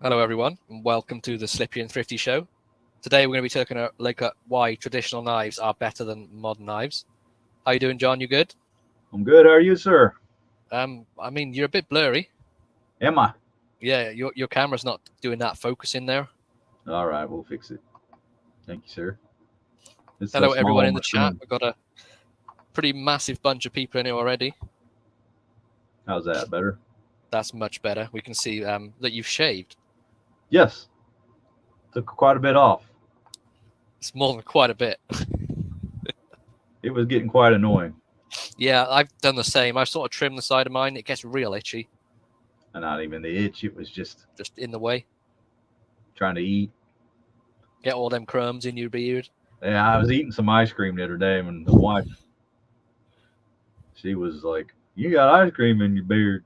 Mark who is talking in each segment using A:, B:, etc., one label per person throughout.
A: Hello, everyone, and welcome to the Slippy and Thrifty show. Today, we're going to be taking a look at why traditional knives are better than modern knives. How you doing, John? You good?
B: I'm good. How are you, sir?
A: I mean, you're a bit blurry.
B: Am I?
A: Yeah, your camera's not doing that focusing there.
B: All right, we'll fix it. Thank you, sir. It's so
A: Hello,
B: small
A: everyone
B: on
A: in
B: my
A: the chat.
B: screen.
A: We've got a pretty massive bunch of people in here already.
B: How's that? Better?
A: That's much better. We can see that you've shaved.
B: Yes. Took quite a bit off.
A: It's more than quite a bit.
B: It was getting quite annoying.
A: Yeah, I've done the same. I sort of trimmed the side of mine. It gets real itchy.
B: And not even the itch. It was just
A: in the way.
B: trying to eat.
A: Get all them crumbs in your beard.
B: Yeah, I was eating some ice cream the other day, and the wife, she was like, "You got ice cream in your beard."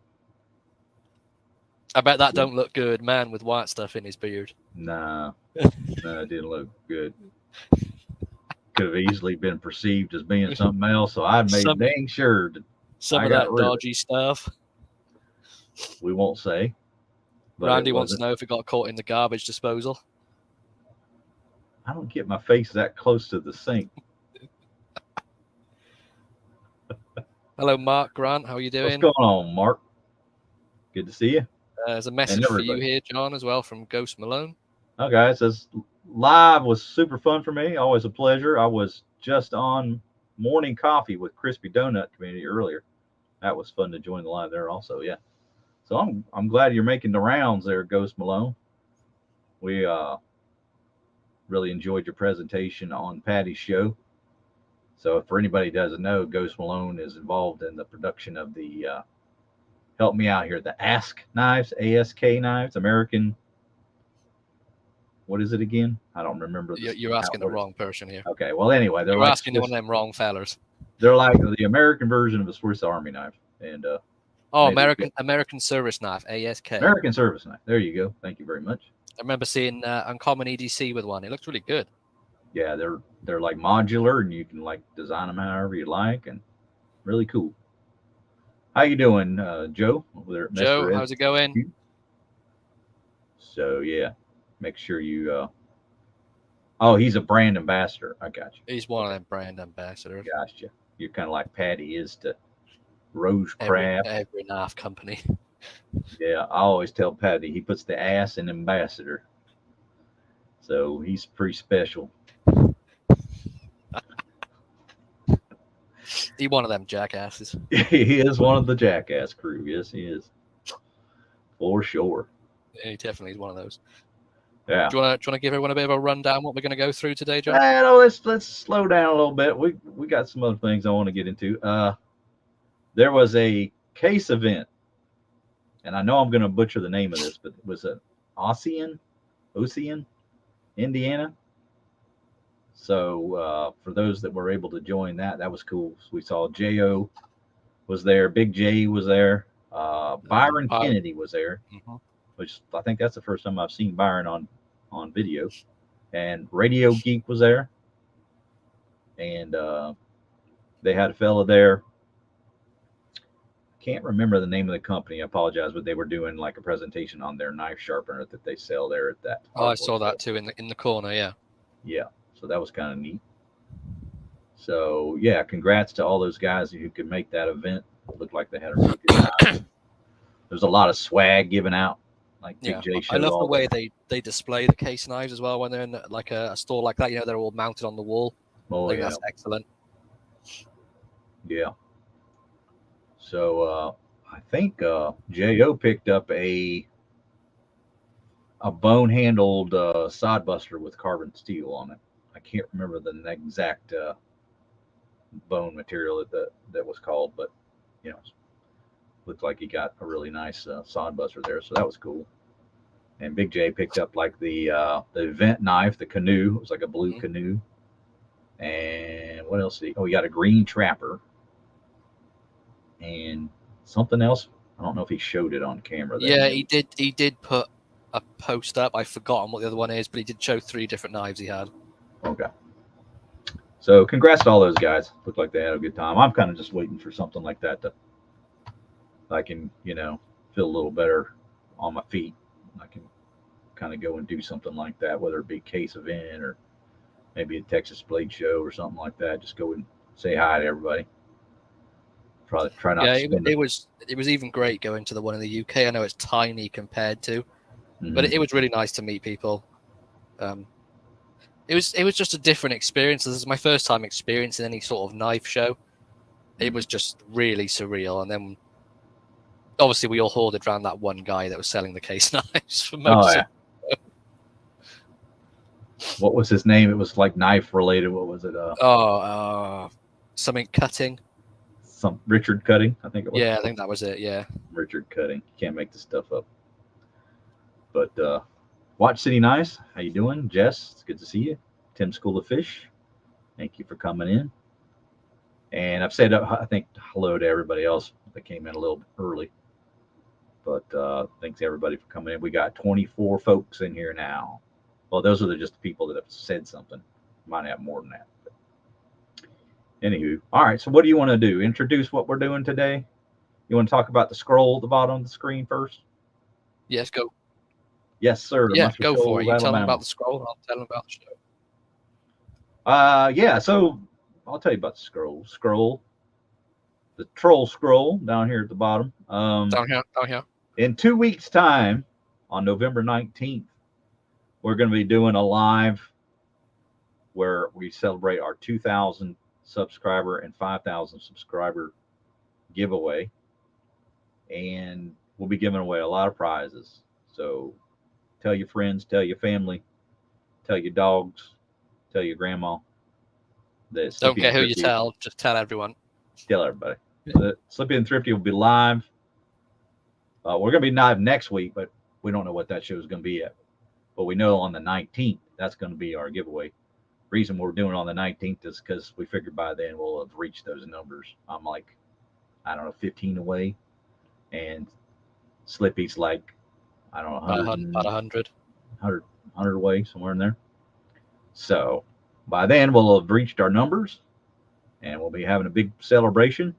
A: I bet that don't look good, man with white stuff in his beard.
B: Nah, no, it didn't look good. Could have easily been perceived as being something else, so I made dang sure that
A: some of that dodgy stuff.
B: We won't say.
A: Randy wants to know if it got caught in the garbage disposal.
B: I don't get my face that close to the sink.
A: Hello, Mark Grant. How are you doing?
B: What's going on, Mark? Good to see you.
A: There's a message for you here, John, as well from Ghost Malone.
B: Okay, it says live was super fun for me. Always a pleasure. I was just on morning coffee with Crispy Donut Community earlier. That was fun to join the live there also. Yeah. So I'm glad you're making the rounds there, Ghost Malone. We really enjoyed your presentation on Patty's show. So for anybody who doesn't know, Ghost Malone is involved in the production of the help me out here, the ASK knives, ASK knives, American. What is it again? I don't remember.
A: You're asking the wrong person here.
B: Okay, well anyway,
A: you're like asking one of them wrong fellers.
B: They're like the American version of a Swiss Army knife, and
A: American Service Knife, ASK.
B: American Service Knife. There you go. Thank you very much.
A: I remember seeing Uncommon EDC with one. It looks really good.
B: Yeah, they're like modular, and you can like design them however you like, and really cool. How you doing, Joe?
A: Joe, how's it going?
B: So yeah, make sure you. Oh, he's a brand ambassador. I got you.
A: He's one of them brand ambassadors.
B: Gotcha. You're kind of like Patty is to Rosecraft.
A: Every knife company.
B: Yeah, I always tell Patty he puts the ass in ambassador. So he's pretty special.
A: He's one of them jackasses.
B: He is one of the jackass crew. Yes, he is. For sure.
A: Yeah, he definitely is one of those.
B: Yeah.
A: Do you want to give everyone a bit of a rundown what we're going to go through today, John?
B: No, let's slow down a little bit. We got some other things I want to get into. There was a case event, and I know I'm going to butcher the name of this, but it was an Ocean, Indiana. So for those that were able to join that was cool. So we saw J.O. was there, Big J was there, Byron Kennedy was there, which I think that's the first time I've seen Byron on video, and Radio Geek was there, and they had a fella there. Can't remember the name of the company. I apologize, but they were doing like a presentation on their knife sharpener that they sell there at that.
A: Oh, I saw that too in the corner. Yeah.
B: Yeah. So that was kind of neat. So yeah, congrats to all those guys who could make that event. It looked like they had a really good time. There's a lot of swag given out. Like Big J showed.
A: I love the way they display the case knives as well when they're in like a store like that. You know, they're all mounted on the wall.
B: Oh,
A: I think that's excellent.
B: Yeah. So I think J.O. picked up a bone handled sod buster with carbon steel on it. I can't remember the exact bone material that was called, but you know, looked like he got a really nice sod buster there, so that was cool. And Big J picked up like the event knife, the canoe. It was like a blue canoe. And what else? He got a green trapper and something else. I don't know if he showed it on camera.
A: Yeah, he did. He did put a post up. I've forgotten what the other one is, but he did show 3 different knives he had.
B: Okay. So congrats to all those guys. Looked like they had a good time. I'm kind of just waiting for something like that to I can, feel a little better on my feet. I can kind of go and do something like that, whether it be case event or maybe a Texas Blade Show or something like that. Just go and say hi to everybody. Probably try not
A: Yeah,
B: to spend
A: it was even great going to the one in the UK. I know it's tiny compared to, but
B: Mhm.
A: it was really nice to meet people. It was just a different experience. This is my first time experiencing any sort of knife show. It was just really surreal. And then obviously we all hoarded around that one guy that was selling the case knives for most
B: Oh,
A: of
B: yeah. What was his name? It was like knife related. What was it?
A: Something cutting.
B: Some Richard Cutting, I think it was.
A: Yeah, I think that was it. Yeah.
B: Richard Cutting. You can't make this stuff up. But Watch City Nice, how you doing? Jess, it's good to see you. Tim School of Fish, thank you for coming in. And I've said, I think, hello to everybody else that came in a little bit early. But thanks everybody for coming in. We got 24 folks in here now. Well, those are just the people that have said something. Might have more than that. But anywho, all right. So what do you want to do? Introduce what we're doing today? You want to talk about the scroll at the bottom of the screen first?
A: Yes, go.
B: Yes, sir.
A: Yeah,
B: Muscle
A: go for it.
B: Shoals,
A: You tell them
B: Alabama.
A: about the scroll, and I'll tell them about the show.
B: Yeah. So I'll tell you about the scroll. The troll scroll down here at the bottom.
A: Down here.
B: In 2 weeks' time, on November 19th, we're going to be doing a live where we celebrate our 2,000 subscriber and 5,000 subscriber giveaway. And we'll be giving away a lot of prizes. So tell your friends, tell your family, tell your dogs, tell your grandma.
A: Don't care who you tell, just tell everyone.
B: Tell everybody. The Slippy and Thrifty will be live. We're going to be live next week, but we don't know what that show is going to be yet. But we know on the 19th, that's going to be our giveaway. Reason we're doing it on the 19th is because we figured by then we'll have reached those numbers. I'm like, I don't know, 15 away. And Slippy's like, I don't know, 100,
A: About 100.
B: 100 away, somewhere in there. So by then we'll have reached our numbers and we'll be having a big celebration.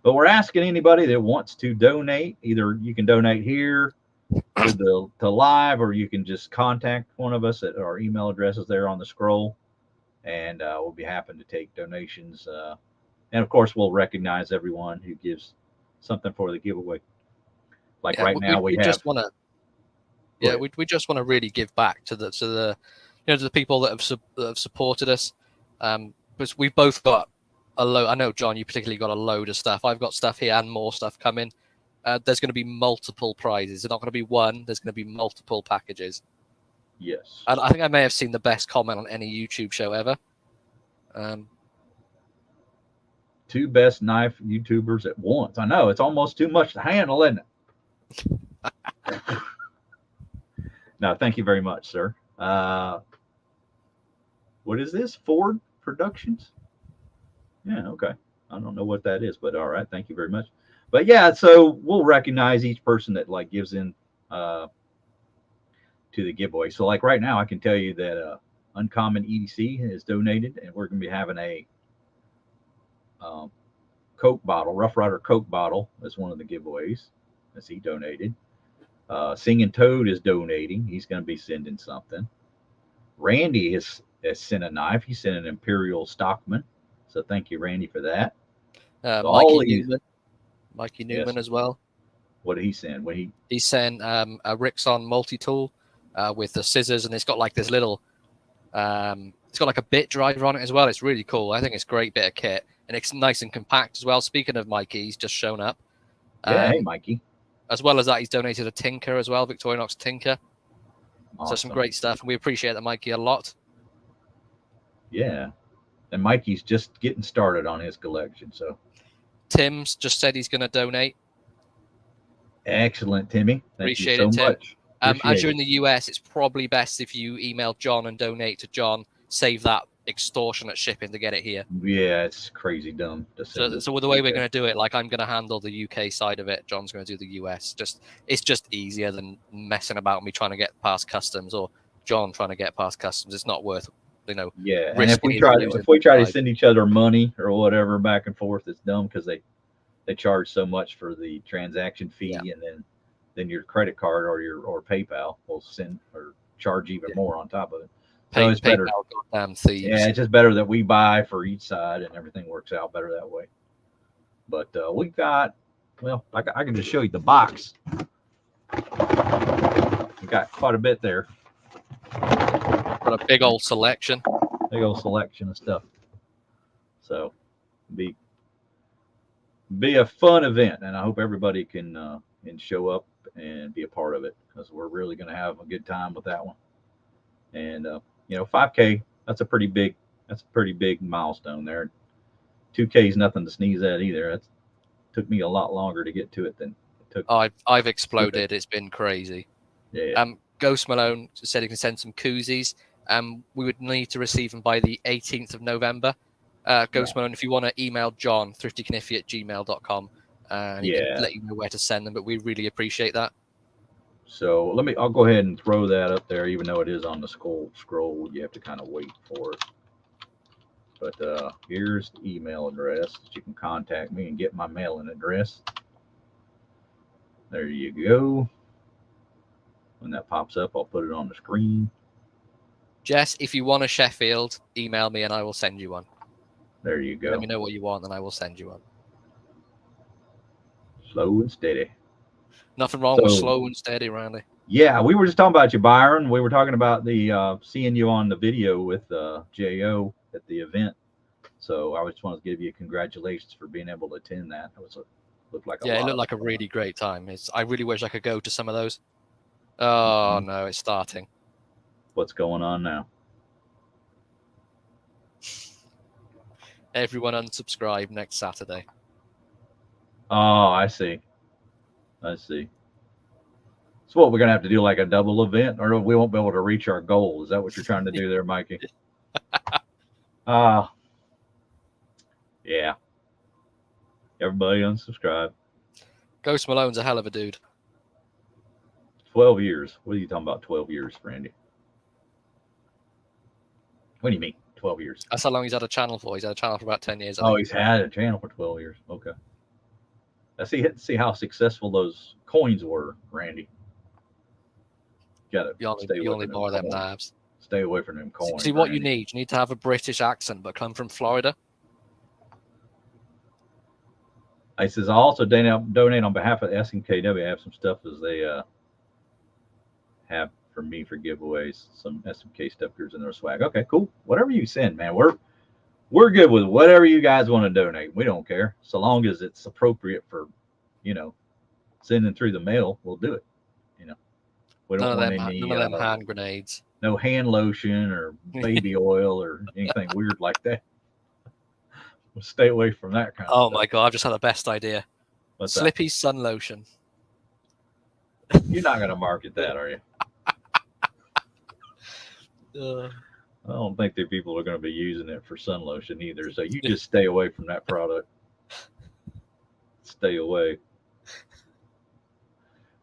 B: But we're asking anybody that wants to donate. Either you can donate here to live, or you can just contact one of us at our email addresses there on the scroll, and we'll be happy to take donations. And of course, we'll recognize everyone who gives something for the giveaway. Like right now, we have.
A: Just want to. Yeah, we just want to really give back to the to the people that have supported us. Because we've both got a load. I know, John, you particularly got a load of stuff. I've got stuff here and more stuff coming. There's going to be multiple prizes. There's not going to be one. There's going to be multiple packages.
B: Yes.
A: And I think I may have seen the best comment on any YouTube show ever.
B: Two best knife YouTubers at once. I know, it's almost too much to handle, isn't it? No, thank you very much, sir. What is this? Ford Productions? Yeah, okay. I don't know what that is, but all right. Thank you very much. But yeah, so we'll recognize each person that like gives in to the giveaway. So like right now, I can tell you that Uncommon EDC has donated, and we're going to be having a Coke bottle, Rough Rider Coke bottle, as one of the giveaways, as he donated. Singing Toad is donating. He's going to be sending something. Randy has sent a knife. He sent an Imperial Stockman. So thank you, Randy, for that. So
A: Mikey Newman as well.
B: What did he send?
A: He sent a Rixon multi-tool with the scissors, and it's got like this little, it's got like a bit driver on it as well. It's really cool. I think it's a great bit of kit, and it's nice and compact as well. Speaking of Mikey, he's just shown up.
B: Yeah, hey, Mikey.
A: As well as that, he's donated a Tinker as well, Victorinox Tinker.
B: Awesome.
A: So some great stuff, and we appreciate that, Mikey, a lot.
B: Yeah, and Mikey's just getting started on his collection. So
A: Tim's just said he's going to donate.
B: Excellent, Timmy. Thank you so much.
A: As you're in the US, it's probably best if you email John and donate to John. Save that extortionate shipping to get it here.
B: Yeah, it's crazy dumb.
A: So the way we're going to do it, like I'm going to handle the UK side of it, John's going to do the US. It's just easier than messing about me trying to get past customs or John trying to get past customs. It's not worth,
B: Yeah, and if we try to send each other money or whatever back and forth, it's dumb because they charge so much for the transaction fee, and then your credit card or PayPal will send or charge even more on top of it.
A: So
B: it's better.
A: Goddamn thieves.
B: Yeah, it's just better that we buy for each side, and everything works out better that way. But we got, well, I can just show you the box. We got quite a bit there.
A: Got a big old selection.
B: Big old selection of stuff. So be a fun event, and I hope everybody can show up and be a part of it, because we're really going to have a good time with that one. And 5K, that's a pretty big milestone there. 2K is nothing to sneeze at either. It took me a lot longer to get to it than it took.
A: I've exploded. It's been crazy.
B: Yeah.
A: Ghost Malone said he can send some koozies. We would need to receive them by the 18th of November. Ghost Malone, if you want to email John, thriftycaniffy@gmail.com, and he can let you know where to send them, but we really appreciate that.
B: So I'll go ahead and throw that up there, even though it is on the scroll. You have to kind of wait for it. But here's the email address that you can contact me and get my mailing address. There you go. When that pops up, I'll put it on the screen.
A: Jess, if you want a Sheffield, email me and I will send you one.
B: There you go.
A: Let me know what you want and I will send you one.
B: Slow and steady.
A: Nothing wrong with slow and steady, Randy.
B: Yeah, we were just talking about you, Byron. We were talking about the seeing you on the video with J.O. at the event. So I just want to give you congratulations for being able to attend that. It looked like a
A: really great time. I really wish I could go to some of those. Oh no, it's starting.
B: What's going on now?
A: Everyone unsubscribe next Saturday.
B: Oh, I see. So what, we're gonna have to do like a double event, or we won't be able to reach our goal? Is that what you're trying to do there, Mikey? Yeah. Everybody unsubscribe.
A: Ghost Malone's a hell of a dude.
B: 12 years. What are you talking about? 12 years, Randy? What do you mean 12 years?
A: That's how long he's had a channel for. He's had a channel for about 10 years.
B: He's had a channel for 12 years. Okay. Let's see how successful those coins were, Randy. You
A: only borrow them knives.
B: Stay away from them coins.
A: See what Randy. You need to have a British accent, but come from Florida.
B: He says, I also donate on behalf of SMKW. I have some stuff as they have for me for giveaways. Some SMK stickers and their swag. Okay, cool. Whatever you send, man. We're good with whatever you guys want to donate. We don't care. So long as it's appropriate for, sending through the mail, we'll do it. We don't want any
A: none of them hand grenades.
B: No hand lotion or baby oil or anything weird like that. We'll stay away from that kind of stuff.
A: Oh my God, I've just had the best idea.
B: What's
A: Slippy sun lotion.
B: You're not going to market that, are you? I don't think that people are going to be using it for sun lotion either. So you just stay away from that product. Stay away.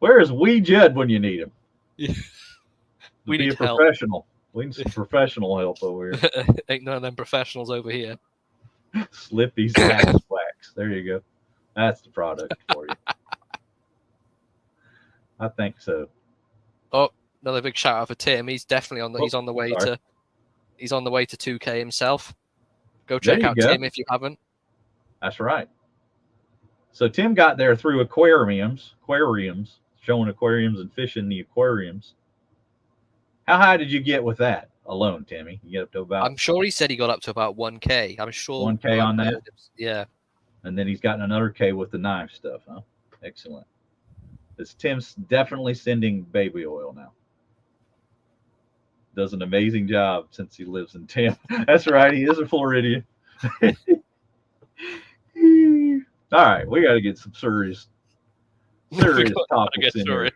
B: Where is Wee Judd when you need him?
A: We need
B: a professional. We need some professional help over here.
A: Ain't none of them professionals over here.
B: Slippy's Wax Wax. There you go. That's the product for you. I think so.
A: Oh, another big shout out for Tim. He's definitely he's on the way to 2K himself. Go check out Tim if you haven't.
B: That's right. So Tim got there through aquariums, showing aquariums and fishing the aquariums. How high did you get with that alone, Timmy? You get up to about?
A: I'm sure he said he got up to about 1K. I'm sure
B: 1K on that.
A: Yeah.
B: And then he's gotten another K with the knife stuff, huh? Excellent. Tim's definitely sending baby oil now. Does an amazing job since he lives in Tampa. That's right. He is a Floridian. All right, we got to get some serious topics in here.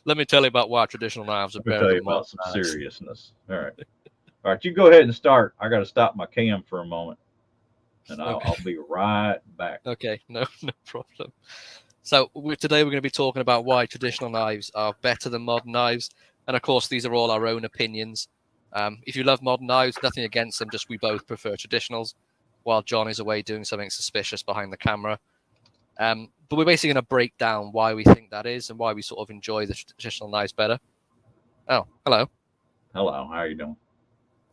A: Let me tell you about why traditional knives are better.
B: Tell you about some seriousness. All right. You go ahead and start. I got to stop my cam for a moment, and I'll be right back.
A: Okay, no problem. So today we're going to be talking about why traditional knives are better than modern knives, and of course these are all our own opinions. If you love modern knives, nothing against them. Just we both prefer traditionals, while John is away doing something suspicious behind the camera. but we're basically going to break down why we think that is and why we sort of enjoy the traditional knives better. Oh, hello.
B: Hello, how are you doing?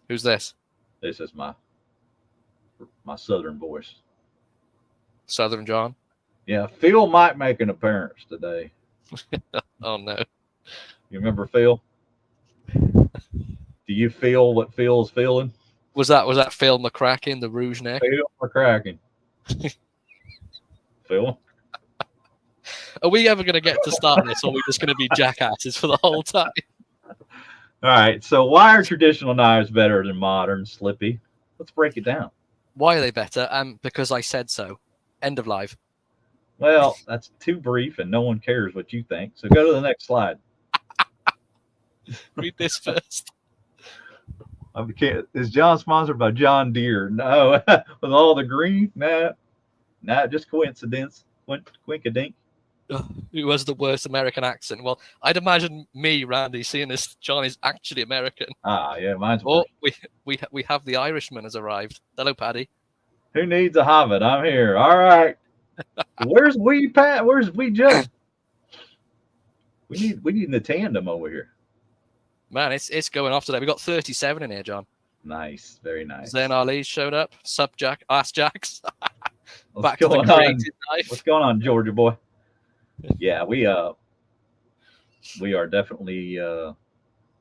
A: Who's this?
B: This is my southern voice.
A: Southern John?
B: Yeah, Phil might make an appearance today.
A: Oh, no.
B: You remember Phil? Do you feel what Phil's feeling?
A: Was that Phil McCracken, the Rouge Neck?
B: Phil McCracken. Phil?
A: Are we ever going to get to start this, or are we just going to be jackasses for the whole time?
B: All right, so why are traditional knives better than modern, Slippy? Let's break it down.
A: Why are they better? Because I said so. End of live.
B: Well, that's too brief, and no one cares what you think. So go to the next slide.
A: Read this first.
B: Is John sponsored by John Deere? No. With all the green? Nah, just coincidence. Quinkadink.
A: Who has the worst American accent? Well, I'd imagine me, Randy, seeing this. John is actually American.
B: Ah, yeah, mine's
A: worse. We have the Irishman has arrived. Hello, Paddy.
B: Who needs a hobbit? I'm here. All right. Where's we, Pat? Where's we, Jeff? We need the tandem over here.
A: Man, it's going off today. We got 37 in here, John.
B: Nice, very nice.
A: Zayn Ali's showed up. Sup, Jack? Ask Jacks.
B: Back to the creative knife. What's going on, Georgia boy? Yeah, we are definitely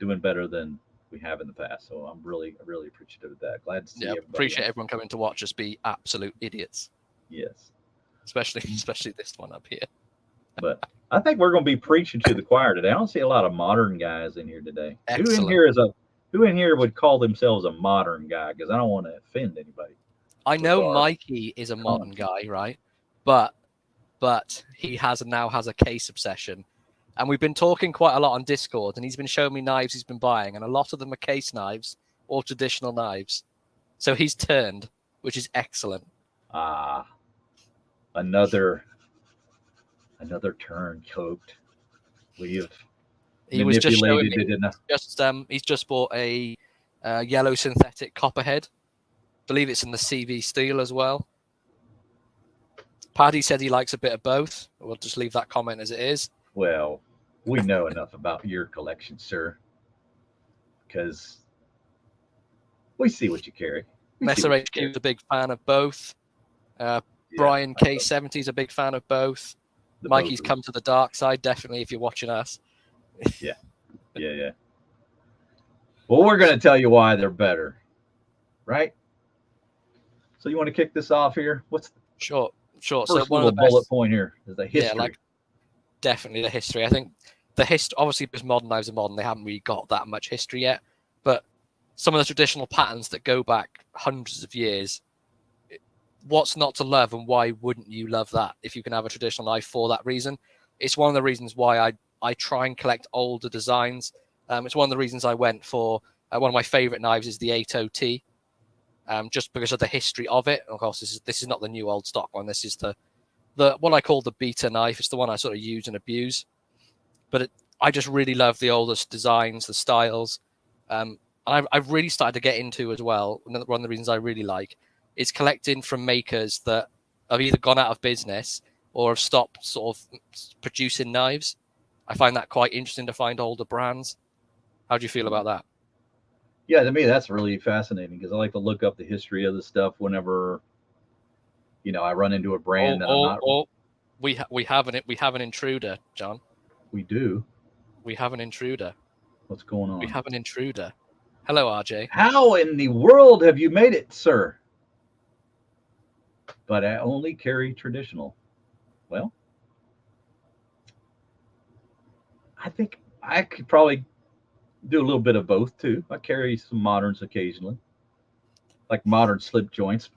B: doing better than we have in the past. So I'm really appreciative of that. Glad to see everybody.
A: Appreciate everyone coming to watch us be absolute idiots.
B: Yes.
A: Especially this one up here.
B: But I think we're going to be preaching to the choir today. I don't see a lot of modern guys in here today.
A: Excellent.
B: Who in here would call themselves a modern guy? Because I don't want to offend anybody.
A: I know Mikey is a modern guy, right? But he now has a case obsession. And we've been talking quite a lot on Discord, and he's been showing me knives he's been buying, and a lot of them are case knives or traditional knives. So he's turned, which is excellent.
B: Another turncoat. He's
A: just bought a yellow synthetic copperhead. Believe it's in the CV steel as well. Paddy said he likes a bit of both. We'll just leave that comment as it is.
B: Well, we know enough about your collection, sir, because we see what you carry.
A: Messer HQ is a big fan of both. Brian K70 is a big fan of both. Mikey's come to the dark side, definitely, if you're watching us.
B: Yeah. Well, we're going to tell you why they're better, right? So you want to kick this off here?
A: Sure.
B: So one of the bullet point here is the history.
A: Yeah, definitely the history. I think the history, obviously, because modern knives are modern, they haven't really got that much history yet. But some of the traditional patterns that go back hundreds of years, what's not to love, and why wouldn't you love that if you can have a traditional knife for that reason? It's one of the reasons why I try and collect older designs. It's one of the reasons I went for one of my favorite knives is the 80T, just because of the history of it. Of course, this is not the new old stock one. This is the what I call the beta knife. It's the one I sort of use and abuse. But I just really love the oldest designs, the styles. And I've really started to get into as well. One of the reasons I really like is collecting from makers that have either gone out of business or have stopped sort of producing knives. I find that quite interesting to find older brands. How do you feel about that?
B: Yeah, to me, that's really fascinating because I like to look up the history of the stuff whenever, I run into a brand that I'm not.
A: We have an intruder, John.
B: We do.
A: We have an intruder.
B: What's going on?
A: We have an intruder. Hello, RJ.
B: How in the world have you made it, sir? But I only carry traditional. Well, I think I could probably do a little bit of both too. I carry some moderns occasionally, like modern slip joints,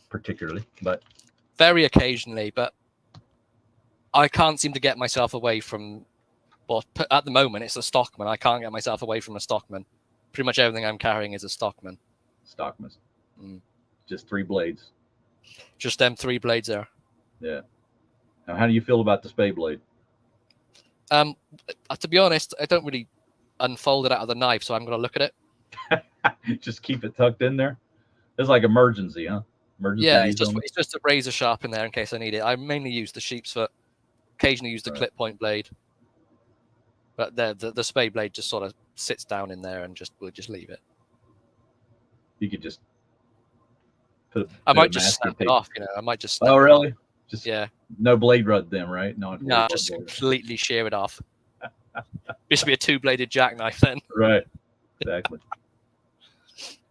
B: particularly, but
A: very occasionally. But I can't seem to get myself away from. Well, at the moment, it's a Stockman. I can't get myself away from a Stockman. Pretty much everything I'm carrying is a Stockman.
B: Stockman. Just 3 blades.
A: Just them 3 blades there.
B: Yeah. Now, how do you feel about the spade blade?
A: To be honest, I don't really unfold it out of the knife, so I'm going to look at
B: it. Just keep it tucked in there. It's like emergency, huh? Emergency.
A: Yeah, it's just a razor sharp in there in case I need it. I mainly use the sheep's foot Occasionally use the clip point blade, but the spade blade just sort of sits down in there and we'll just leave it.
B: You could just put.
A: I might just snap it off. I might just.
B: Oh, really?
A: Just
B: no blade rod then, right?
A: No, just completely shear it off. This should be a 2-bladed jackknife then.
B: Right. Exactly.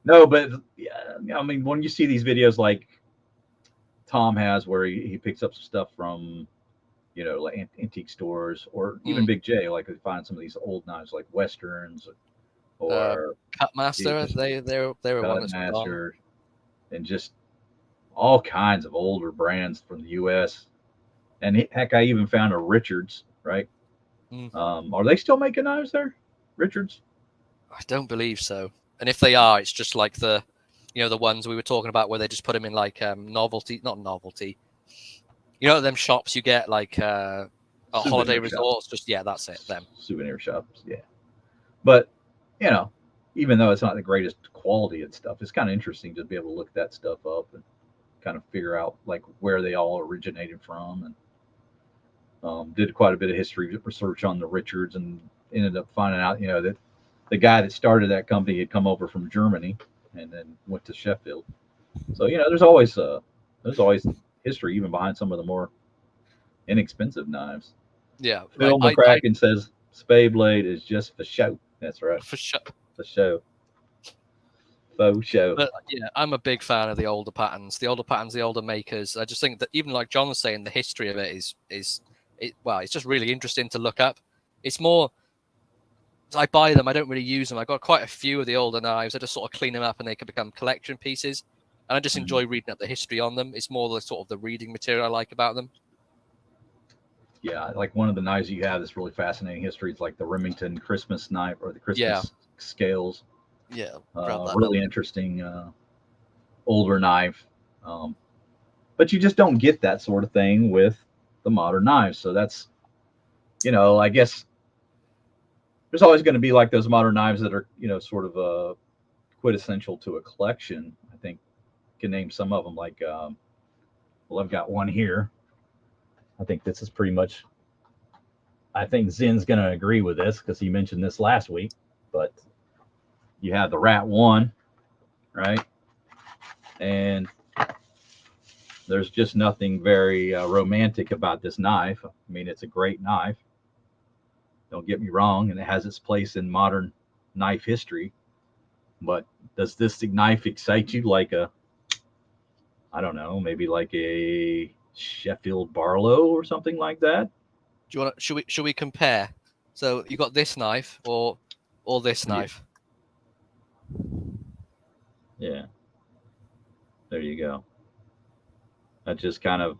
B: No, but yeah, I mean, when you see these videos like Tom has, where he picks up some stuff from, like antique stores, or even Big J, like he finds some of these old knives, like Westerns, or
A: Cutmaster. They were one that's
B: Cutmaster, and just all kinds of older brands from the U.S. And heck, I even found a Richards, right? Are they still making knives there, Richards?
A: I don't believe so. And if they are, it's just like the ones we were talking about where they just put them in like novelty, not novelty. Them shops you get like holiday resorts. Just that's it. Them
B: souvenir shops, yeah. But even though it's not the greatest quality and stuff, it's kind of interesting to be able to look that stuff up and kind of figure out like where they all originated from. And did quite a bit of history research on the Richards, and ended up finding out, that the guy that started that company had come over from Germany and then went to Sheffield. So there's always history even behind some of the more inexpensive knives.
A: Yeah,
B: Phil McCracken says spade blade is just for show. That's right.
A: For show.
B: For show. Faux show.
A: But I'm a big fan of the older patterns, the older makers. I just think that even like John was saying, the history of it is it's just really interesting to look up. It's more, I buy them, I don't really use them. I got quite a few of the older knives. I just sort of clean them up and they can become collection pieces. And I just enjoy reading up the history on them. It's more the sort of the reading material I like about them.
B: Yeah, like one of the knives you have that's really fascinating history is like the Remington Christmas knife, or the Christmas scales.
A: Yeah,
B: really interesting older knife. But you just don't get that sort of thing with the modern knives. So that's, I guess there's always going to be like those modern knives that are, sort of quintessential to a collection. I think you can name some of them, like, I've got one here. I think this is pretty much, I think Zen's going to agree with this because he mentioned this last week, but you have the Rat 1, right? And there's just nothing very romantic about this knife. I mean, it's a great knife. Don't get me wrong, and it has its place in modern knife history. But does this knife excite you like I don't know, maybe like a Sheffield Barlow or something like that?
A: Do you want? Should we compare? So you got this knife or this knife?
B: Yeah. There you go. That's kind of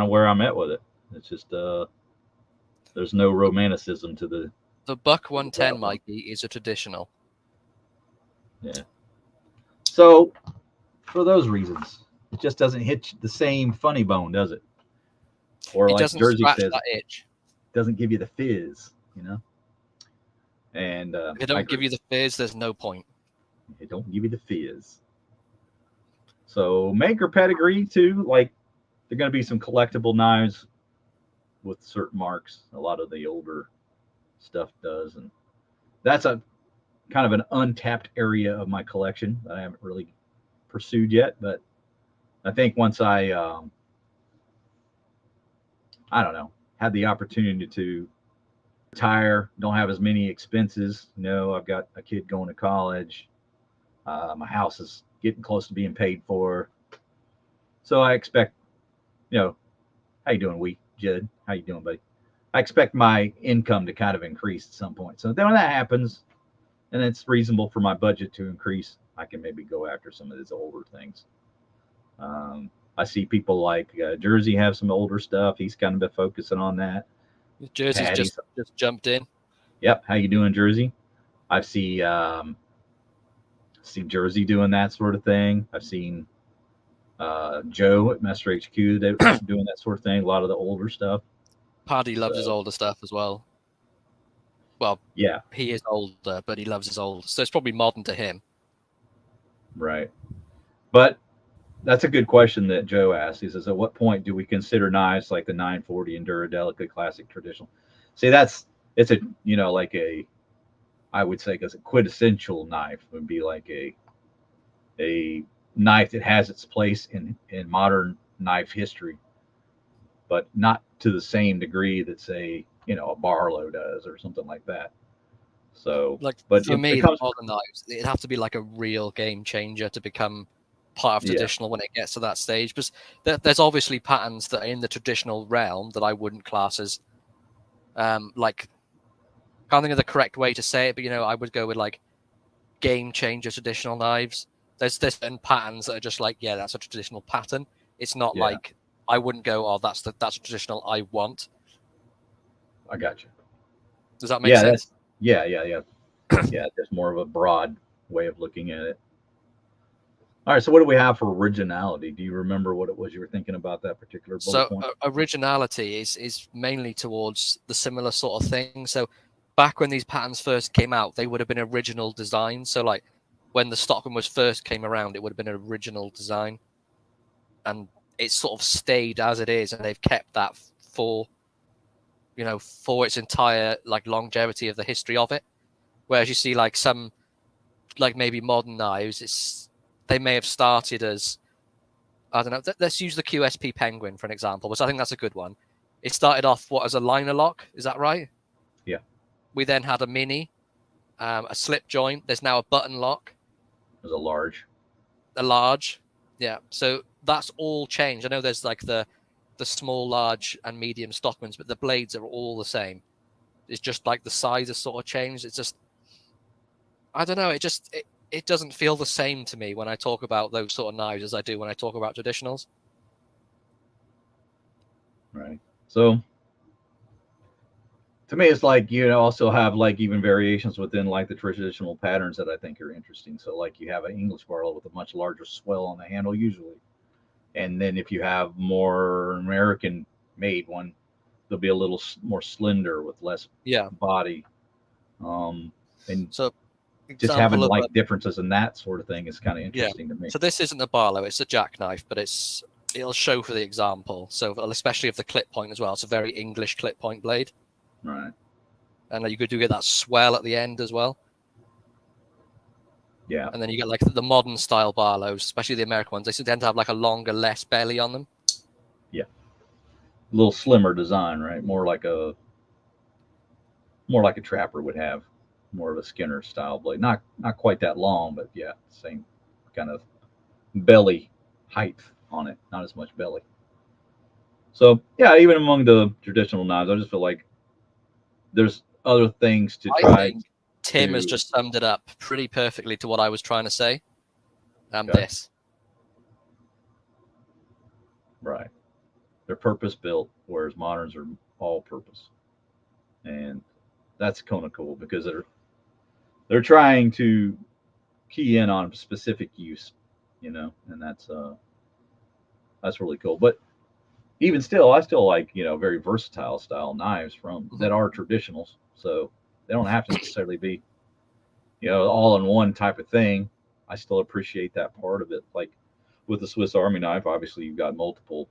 B: where I'm at with it. It's just there's no romanticism to
A: the Buck 110, Mikey, is a traditional.
B: Yeah. So for those reasons, it just doesn't hit the same funny bone, does it? Or
A: it
B: like
A: doesn't
B: Jersey
A: scratch
B: says,
A: that itch.
B: Doesn't give you the fizz, And
A: if it don't give you the fizz, there's no point.
B: It don't give you the fizz. So maker pedigree too, like there are going to be some collectible knives with certain marks. A lot of the older stuff does, and that's a kind of an untapped area of my collection that I haven't really pursued yet. But I think once I don't know, had the opportunity to retire, don't have as many expenses. I've got a kid going to college. My house is getting close to being paid for. So I expect, how you doing, Jed? How you doing, buddy? I expect my income to kind of increase at some point. So then when that happens, and it's reasonable for my budget to increase, I can maybe go after some of these older things. I see people like Jersey have some older stuff. He's kind of been focusing on that.
A: Jersey's just jumped in.
B: Yep. How you doing, Jersey? I see Jersey doing that sort of thing. I've seen Joe at Master HQ doing that sort of thing. A lot of the older stuff.
A: Paddy loves his older stuff as well. Well,
B: yeah,
A: he is older, but he loves his old. So it's probably modern to him.
B: Right. But that's a good question that Joe asked. He says, at what point do we consider knives like the 940 and Duradelica classic traditional? See, it's a, like I would say, as a quintessential knife would be like a knife that has its place in modern knife history, but not to the same degree that, say, a Barlow does or something like that. So,
A: Like
B: but
A: for
B: it
A: me, the
B: comes,
A: modern knives, it'd have to be like a real game changer to become part of
B: yeah,
A: traditional when it gets to that stage. Because there's obviously patterns that are in the traditional realm that I wouldn't class as like, can't think of the correct way to say it, but I would go with like game changer traditional knives. There's certain patterns that are just like, yeah, that's a traditional pattern. It's not
B: yeah,
A: like I wouldn't go, oh, that's a traditional I want.
B: I got you.
A: Does that make
B: Yeah,
A: sense?
B: yeah. Just more of a broad way of looking at it. All right, so what do we have for originality? Do you remember what it was you were thinking about that particular bullet
A: So
B: point?
A: originality is mainly towards the similar sort of thing. So back when these patterns first came out, they would have been original designs. So like when the Stockman was first came around, it would have been an original design, and it's sort of stayed as it is, and they've kept that for for its entire like longevity of the history of it. Whereas you see like some like maybe modern knives, they may have started as, I don't know. Let's use the QSP Penguin for an example, because I think that's a good one. It started off as a liner lock, is that right?
B: Yeah,
A: We then had a mini, a slip joint. There's now a button lock,
B: it was a large.
A: a large. Yeah, so that's all changed. I know there's like the small, large, and medium Stockmans, but the blades are all the same. It's just like the size has sort of changed. It's just, I don't know. It doesn't feel the same to me when I talk about those sort of knives as I do when I talk about traditionals.
B: Right. So to me, it's like also have like even variations within like the traditional patterns that I think are interesting. So like you have an English barrel with a much larger swell on the handle usually, and then if you have more American made one, they'll be a little more slender with less
A: Yeah.
B: body. And
A: So
B: just having
A: example of a
B: like differences in that sort of thing is kind of
A: Yeah.
B: interesting to me.
A: So this isn't a Barlow, it's a jackknife, but it'll show for the example. So especially of the clip point as well. It's a very English clip point blade.
B: Right.
A: And you do get that swell at the end as well.
B: Yeah.
A: And then you get like the modern style Barlows, especially the American ones. They tend to have like a longer, less belly on them.
B: Yeah. A little slimmer design, right? More like a trapper would have, more of a Skinner style blade. Not quite that long, but yeah, same kind of belly height on it. Not as much belly. So yeah, even among the traditional knives, I just feel like there's other things to
A: I
B: try
A: think Tim has
B: to.
A: just summed it up pretty perfectly to what I was trying to say.
B: Okay,
A: This.
B: right. They're purpose built, whereas moderns are all purpose, and that's kind of cool because they're trying to key in on specific use, and that's really cool. But even still, I still like very versatile style knives from
A: Mhm.
B: that are traditionals. So they don't have to necessarily be all in one type of thing. I still appreciate that part of it. Like with the Swiss Army knife, obviously you've got multiple,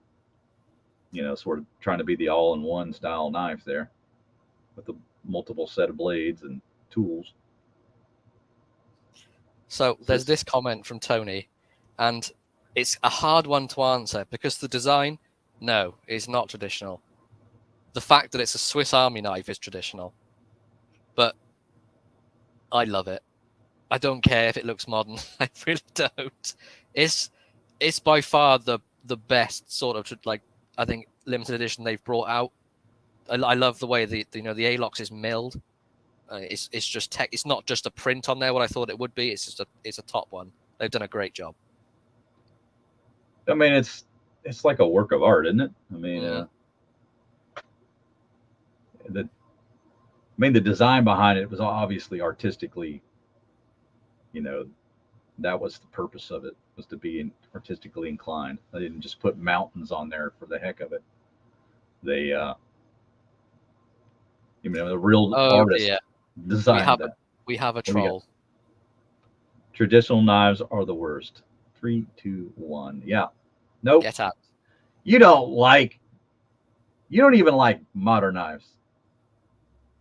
B: sort of trying to be the all in one style knife there with the multiple set of blades and tools.
A: So
B: So
A: there's
B: this,
A: this comment from Tony, and it's a hard one to answer because the design, no, is not traditional. The fact that it's a Swiss Army knife is traditional, but I love it. I don't care if it looks modern. I really don't. It's it's by far the best sort of like, I think, limited edition they've brought out. I love the way the the Alox is milled. It's just tech. It's not just a print on there what I thought it would be. It's a top one. They've done a great job.
B: I mean, it's like a work of art, isn't it? I mean,
A: Mm.
B: the design behind it was obviously artistically, you know, that was the purpose of it, was to be artistically inclined. They didn't just put mountains on there for the heck of it. They, the real
A: Oh
B: artist
A: dear, we
B: designed
A: have a
B: that.
A: we have a
B: What do you got?
A: troll.
B: Traditional knives are the worst. 3, 2, 1. Yeah. Nope.
A: Get out.
B: You don't even like modern knives.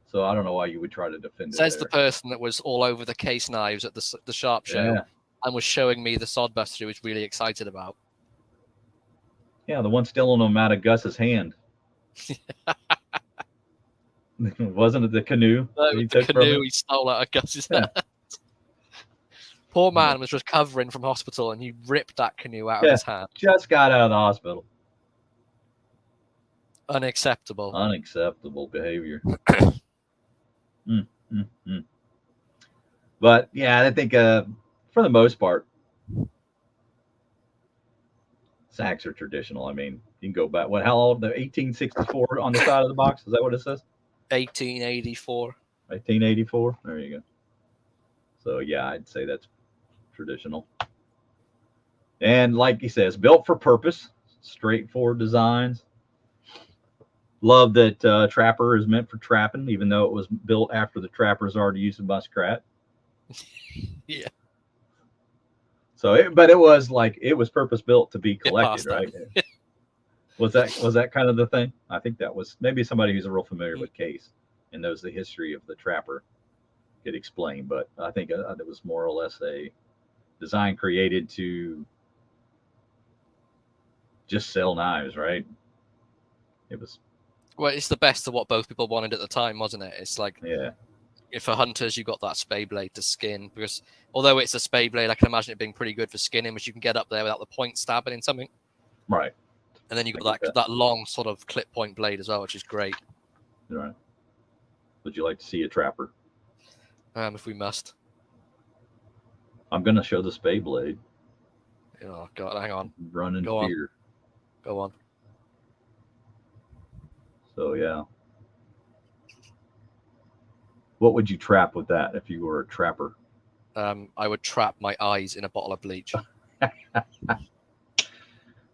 B: So I don't know why you would try to defend it.
A: Says the person that was all over the case knives at the Sharp Show and was showing me the Sodbuster he was really excited about.
B: Yeah, the one stealing them out of Gus's hand. Wasn't it the canoe?
A: The canoe he stole out of Gus's hand. Poor man was recovering from hospital and he ripped that canoe out of his hand.
B: Just got out of the hospital.
A: Unacceptable.
B: Unacceptable behavior. But yeah, I think for the most part, sacks are traditional. I mean, you can go back. How old? The 1864 on the side of the box. Is that what it says?
A: 1884.
B: 1884. There you go. So yeah, I'd say that's traditional. And like he says, built for purpose, straightforward designs. Love that Trapper is meant for trapping, even though it was built after the Trappers already used a muskrat.
A: Yeah.
B: So, but it was purpose built to be collected, right? Was that kind of the thing? I think that was maybe somebody who's real familiar with case and knows the history of the Trapper could explain. But I think it was more or less a design created to just sell knives, right? It was.
A: Well, it's the best of what both people wanted at the time, wasn't it? It's like, if for hunters, you got that spay blade to skin, because although it's a spay blade, I can imagine it being pretty good for skinning, which you can get up there without the point stabbing in something.
B: Right.
A: And then you got that long sort of clip point blade as well, which is great.
B: Right. Would you like to see a Trapper?
A: If we must.
B: I'm going to show the spay blade.
A: Oh, God, hang on.
B: Run in fear.
A: Go on.
B: So, yeah. What would you trap with that if you were a trapper?
A: I would trap my eyes in a bottle of bleach.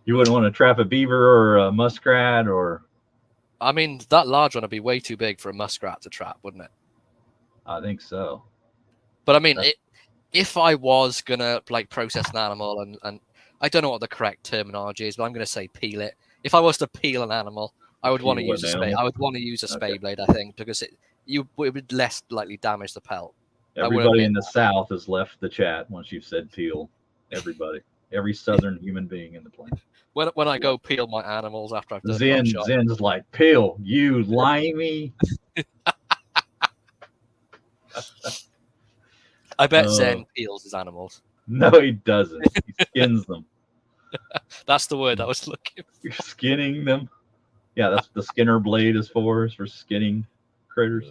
B: You wouldn't want to trap a beaver or a muskrat or...
A: I mean, that large one would be way too big for a muskrat to trap, wouldn't it?
B: I think so.
A: But I mean, if I was going to like process an animal and I don't know what the correct terminology is, but I'm going to say peel it. If I was to peel an animal, I would want to use a spay. I would want to use a spay blade, I think, because it would less likely damage the pelt.
B: Everybody in the South has left the chat once you've said peel. Everybody, every Southern human being in the planet.
A: When I go peel my animals after I've done
B: Zen's like, peel, you limey.
A: I bet Zen peels his animals.
B: No, he doesn't. He skins them.
A: That's the word I was looking for.
B: You're skinning them. Yeah, that's the skinner blade is for skinning critters.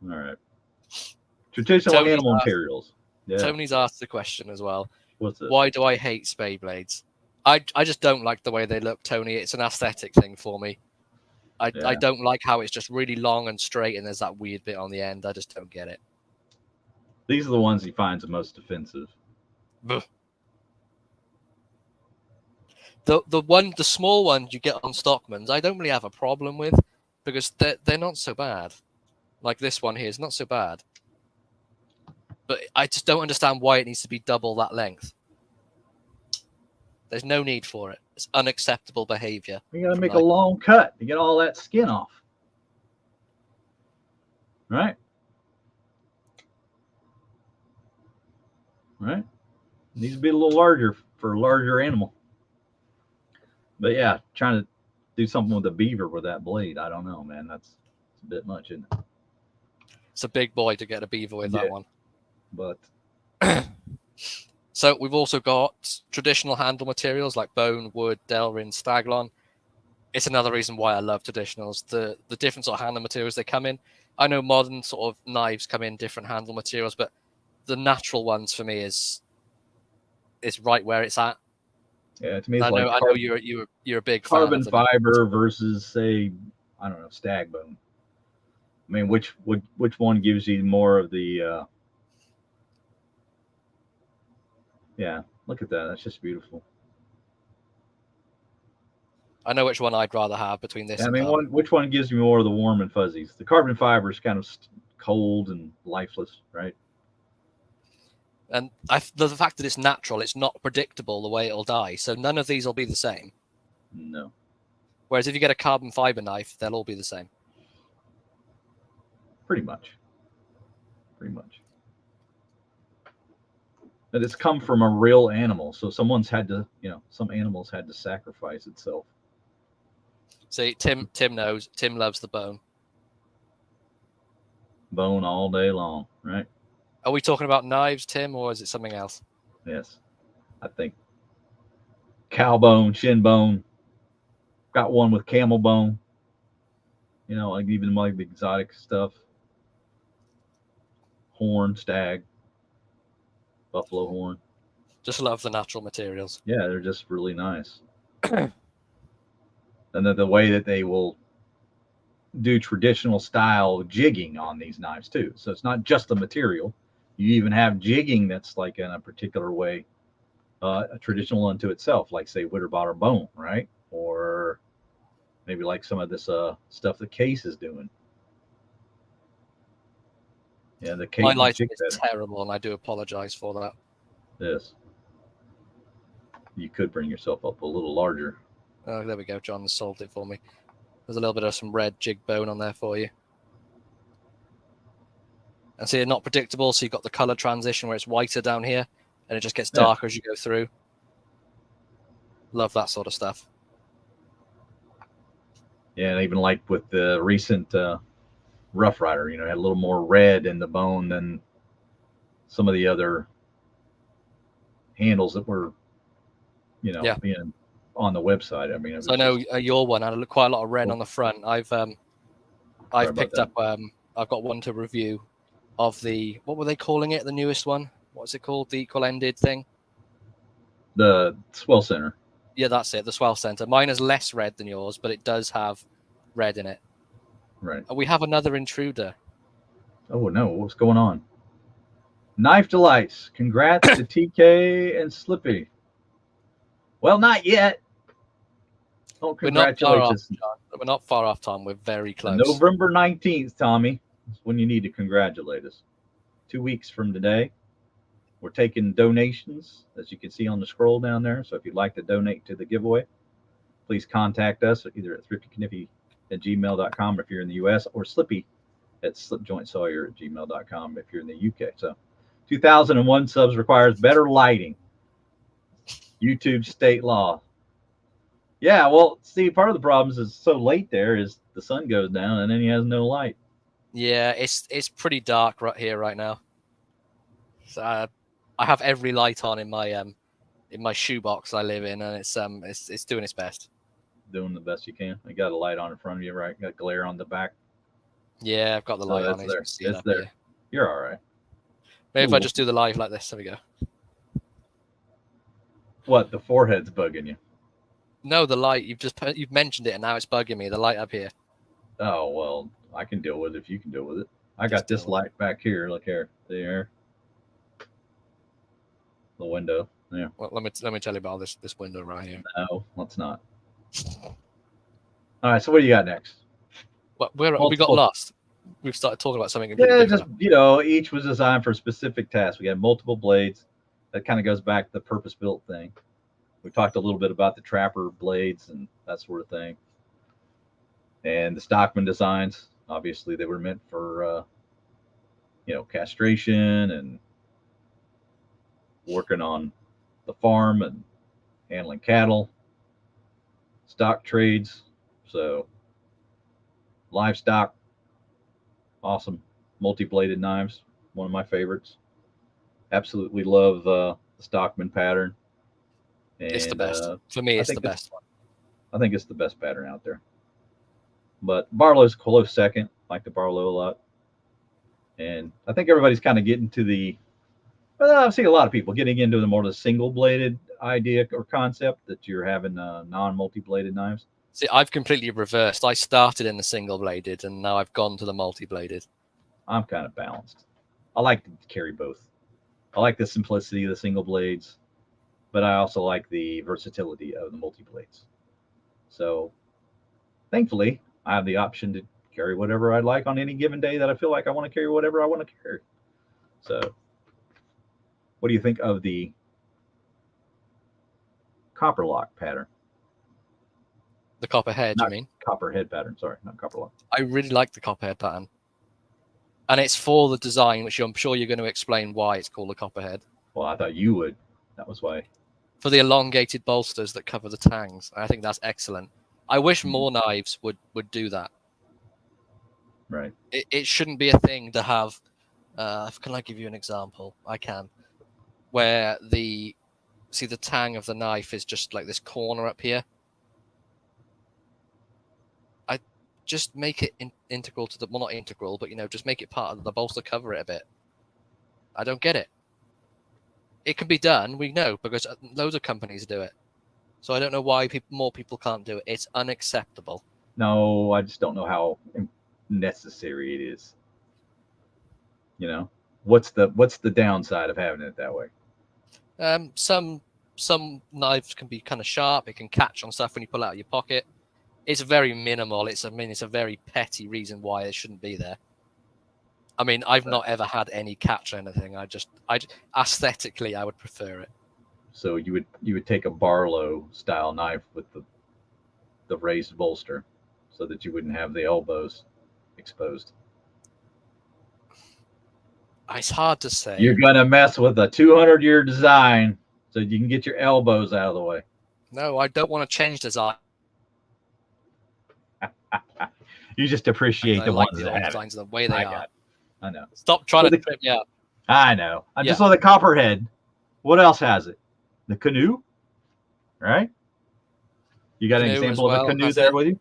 B: All right. Traditional animal materials. Yeah.
A: Tony's asked the question as well.
B: What's it?
A: Why do I hate spay blades? I just don't like the way they look, Tony. It's an aesthetic thing for me. I don't like how it's just really long and straight and there's that weird bit on the end. I just don't get it.
B: These are the ones he finds the most offensive.
A: The small ones you get on Stockman's, I don't really have a problem with because they're not so bad. Like this one here is not so bad. But I just don't understand why it needs to be double that length. There's no need for it. It's unacceptable behavior.
B: You got to make a long cut to get all that skin off. Right? Right? It needs to be a little larger for a larger animal. But yeah, trying to do something with a beaver with that blade, I don't know, man. That's a bit much, isn't it?
A: It's a big boy to get a beaver with that one.
B: But
A: so we've also got traditional handle materials like bone, wood, delrin, staglon. It's another reason why I love traditionals. The different sort of handle materials they come in. I know modern sort of knives come in different handle materials, but the natural ones for me is right where it's at.
B: Yeah, to me, it's
A: I know you're a big
B: carbon
A: fan
B: fiber versus, say, I don't know, stag bone. I mean, which one gives you more of the? Yeah, look at that. That's just beautiful.
A: I know which one I'd rather have between this.
B: I mean, which one gives you more of the warm and fuzzies? The carbon fiber is kind of cold and lifeless, right?
A: And the fact that it's natural, it's not predictable the way it'll die. So none of these will be the same.
B: No.
A: Whereas if you get a carbon fiber knife, they'll all be the same.
B: Pretty much. But it's come from a real animal, so someone's had to, some animals had to sacrifice itself.
A: See, Tim knows. Tim loves the bone.
B: Bone all day long, right?
A: Are we talking about knives, Tim, or is it something else?
B: Yes. I think cow bone, shin bone. Got one with camel bone. Like even like the exotic stuff. Horn, stag, buffalo horn.
A: Just love the natural materials.
B: Yeah, they're just really nice. And then the way that they will do traditional style jigging on these knives too. So it's not just the material. You even have jigging that's like in a particular way, a traditional unto itself, like say Winterbottom bone, right? Or maybe like some of this stuff that Case is doing. Yeah, the Case.
A: My lighting is terrible, and I do apologize for that.
B: Yes. You could bring yourself up a little larger.
A: Oh, there we go. John solved it for me. There's a little bit of some red jig bone on there for you. And see, not predictable, so you've got the color transition where it's whiter down here, and it just gets darker as you go through. Love that sort of stuff.
B: Yeah, and even like with the recent Rough Rider, had a little more red in the bone than some of the other handles that were, being on the website. I mean,
A: so I know your one had quite a lot of red on the front. I've picked up. I've got one to review of the, what were they calling it? The newest one. What's it called? The equal-ended thing.
B: The swell center.
A: Yeah, that's it. The swell center. Mine is less red than yours, but it does have red in it.
B: Right.
A: And we have another intruder.
B: Oh no! What's going on? Knife Delights. Congrats to TK and Slippy. Well, not yet. Oh, congratulations.
A: We're not far off, Tom. We're very close.
B: November 19th, Tommy. That's when you need to congratulate us. 2 weeks from today. We're taking donations, as you can see on the scroll down there. So if you'd like to donate to the giveaway, please contact us either at thriftyconnifty@gmail.com if you're in the U.S. or Slippy at slipjointsawyer@gmail.com if you're in the U.K. So 2001 subs requires better lighting. YouTube state law. Yeah, well, see, part of the problem is it's so late there is the sun goes down and then he has no light.
A: Yeah, it's pretty dark right here right now. So I have every light on in my shoebox I live in, and it's doing its best.
B: Doing the best you can. You got a light on in front of you, right? Got glare on the back.
A: Yeah, I've got the light on.
B: There. It's there. Here. You're all right.
A: Maybe if I just do the live like this, there we go.
B: What? The forehead's bugging you?
A: No, the light. You've mentioned it, and now it's bugging me. The light up here.
B: Oh well, I can deal with it if you can deal with it. I got this light back here. Look here, there. The window. Yeah.
A: Well, let me tell you about this window right here.
B: No, let's not. All right. So what do you got next?
A: Well, we got lost. We've started talking about something.
B: Yeah, just each was designed for a specific task. We had multiple blades. That kind of goes back to the purpose-built thing. We talked a little bit about the trapper blades and that sort of thing. And the Stockman designs, obviously, they were meant for, castration and working on the farm and handling cattle, stock trades. So livestock, awesome multi-bladed knives, one of my favorites. Absolutely love the Stockman pattern. And,
A: it's the best. For me, it's the best one.
B: I think it's the best pattern out there. But Barlow's close second. I like the Barlow a lot. And I think everybody's kind of getting to I've seen a lot of people getting into the more the single-bladed idea or concept that you're having non-multi-bladed knives.
A: See, I've completely reversed. I started in the single-bladed, and now I've gone to the multi-bladed.
B: I'm kind of balanced. I like to carry both. I like the simplicity of the single blades, but I also like the versatility of the multi-blades. So, thankfully, I have the option to carry whatever I'd like on any given day that I feel like I want to carry whatever I want to carry. So, What do you think of the copper lock pattern?
A: The copperhead, you
B: Not
A: mean?
B: copper head pattern. Sorry, not copper lock.
A: I really like the copperhead pattern. And it's for the design, which I'm sure you're going to explain why it's called a copperhead.
B: Well, I thought you would. That was why.
A: For the elongated bolsters that cover the tangs. I think that's excellent. I wish more knives would do that.
B: Right.
A: It shouldn't be a thing to have. Can I give you an example? I can. Where the tang of the knife is just like this corner up here. I just make it integral to the, well, not integral, but just make it part of the bolster, cover it a bit. I don't get it. It can be done, we know, because loads of companies do it. So I don't know why more people can't do it. It's unacceptable.
B: No, I just don't know how necessary it is. What's the downside of having it that way?
A: Some knives can be kind of sharp. It can catch on stuff when you pull it out of your pocket. It's very minimal. It's a very petty reason why it shouldn't be there. I mean, I've not ever had any catch or anything. I aesthetically, I would prefer it.
B: So you would take a Barlow style knife with the raised bolster, so that you wouldn't have the elbows exposed.
A: It's hard to say.
B: You're gonna mess with a 200-year design, so you can get your elbows out of the way.
A: No, I don't want to change design.
B: You just appreciate the ones
A: that have designs the way they are.
B: I know.
A: Stop trying to trip me up.
B: I know. I just saw the copperhead. What else has it? The canoe, right? You got an example of a canoe there with you?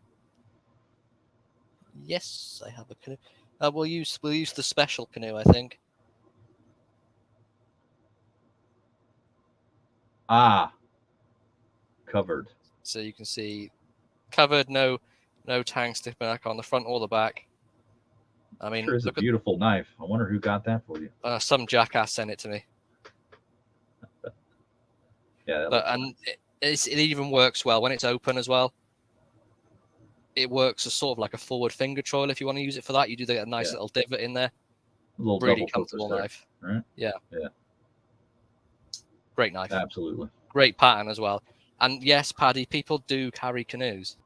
A: Yes, I have a canoe. We'll use the special canoe, I think.
B: Covered.
A: So you can see covered, no tang sticking back on the front or the back. I mean,
B: sure is a beautiful knife. I wonder who got that for you.
A: Some jackass sent it to me.
B: Yeah,
A: and it even works well when it's open as well. It works as sort of like a forward finger choil. If you want to use it for that, you do get a nice little divot in there.
B: A little
A: really comfortable knife.
B: Right?
A: Yeah. Great knife.
B: Absolutely.
A: Great pattern as well. And yes, Paddy, people do carry canoes.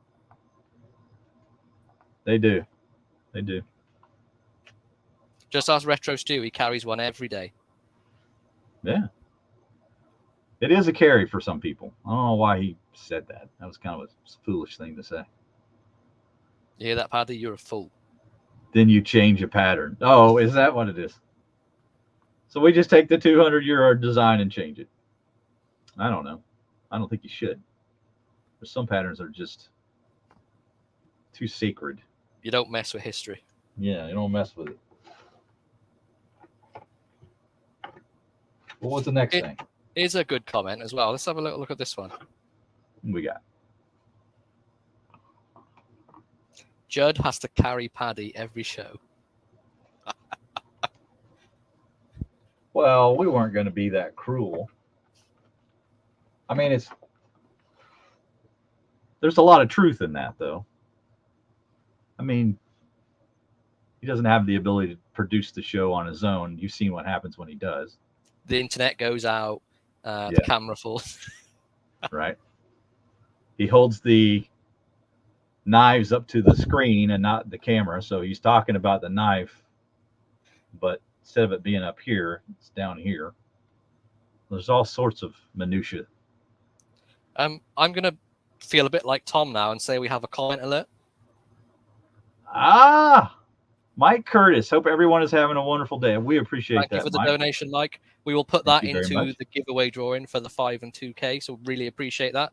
B: They do.
A: Just ask Retro Stu, he carries one every day.
B: Yeah. It is a carry for some people. I don't know why he said that. That was kind of a foolish thing to say.
A: You hear that, Paddy? You're a fool.
B: Then you change a pattern. Oh, is that what it is? So we just take the 200-year design and change it. I don't know. I don't think you should. There's some patterns that are just too sacred.
A: You don't mess with history.
B: Yeah, you don't mess with it. Well, what's the next thing?
A: Here's a good comment as well. Let's have a little look at this one.
B: What we got?
A: Judd has to carry Paddy every show.
B: Well, we weren't going to be that cruel. I mean, there's a lot of truth in that, though. I mean, he doesn't have the ability to produce the show on his own. You've seen what happens when he does.
A: The internet goes out. The camera falls.
B: Right. He holds the knives up to the screen and not the camera, so he's talking about the knife, but instead of it being up here, it's down here. There's all sorts of minutia.
A: I'm gonna feel a bit like Tom now and say we have a comment alert.
B: Mike Curtis. Hope everyone is having a wonderful day. We appreciate that.
A: Thank you for the donation, Mike. We will put that into the giveaway drawing for the 5 and 2K. So really appreciate that.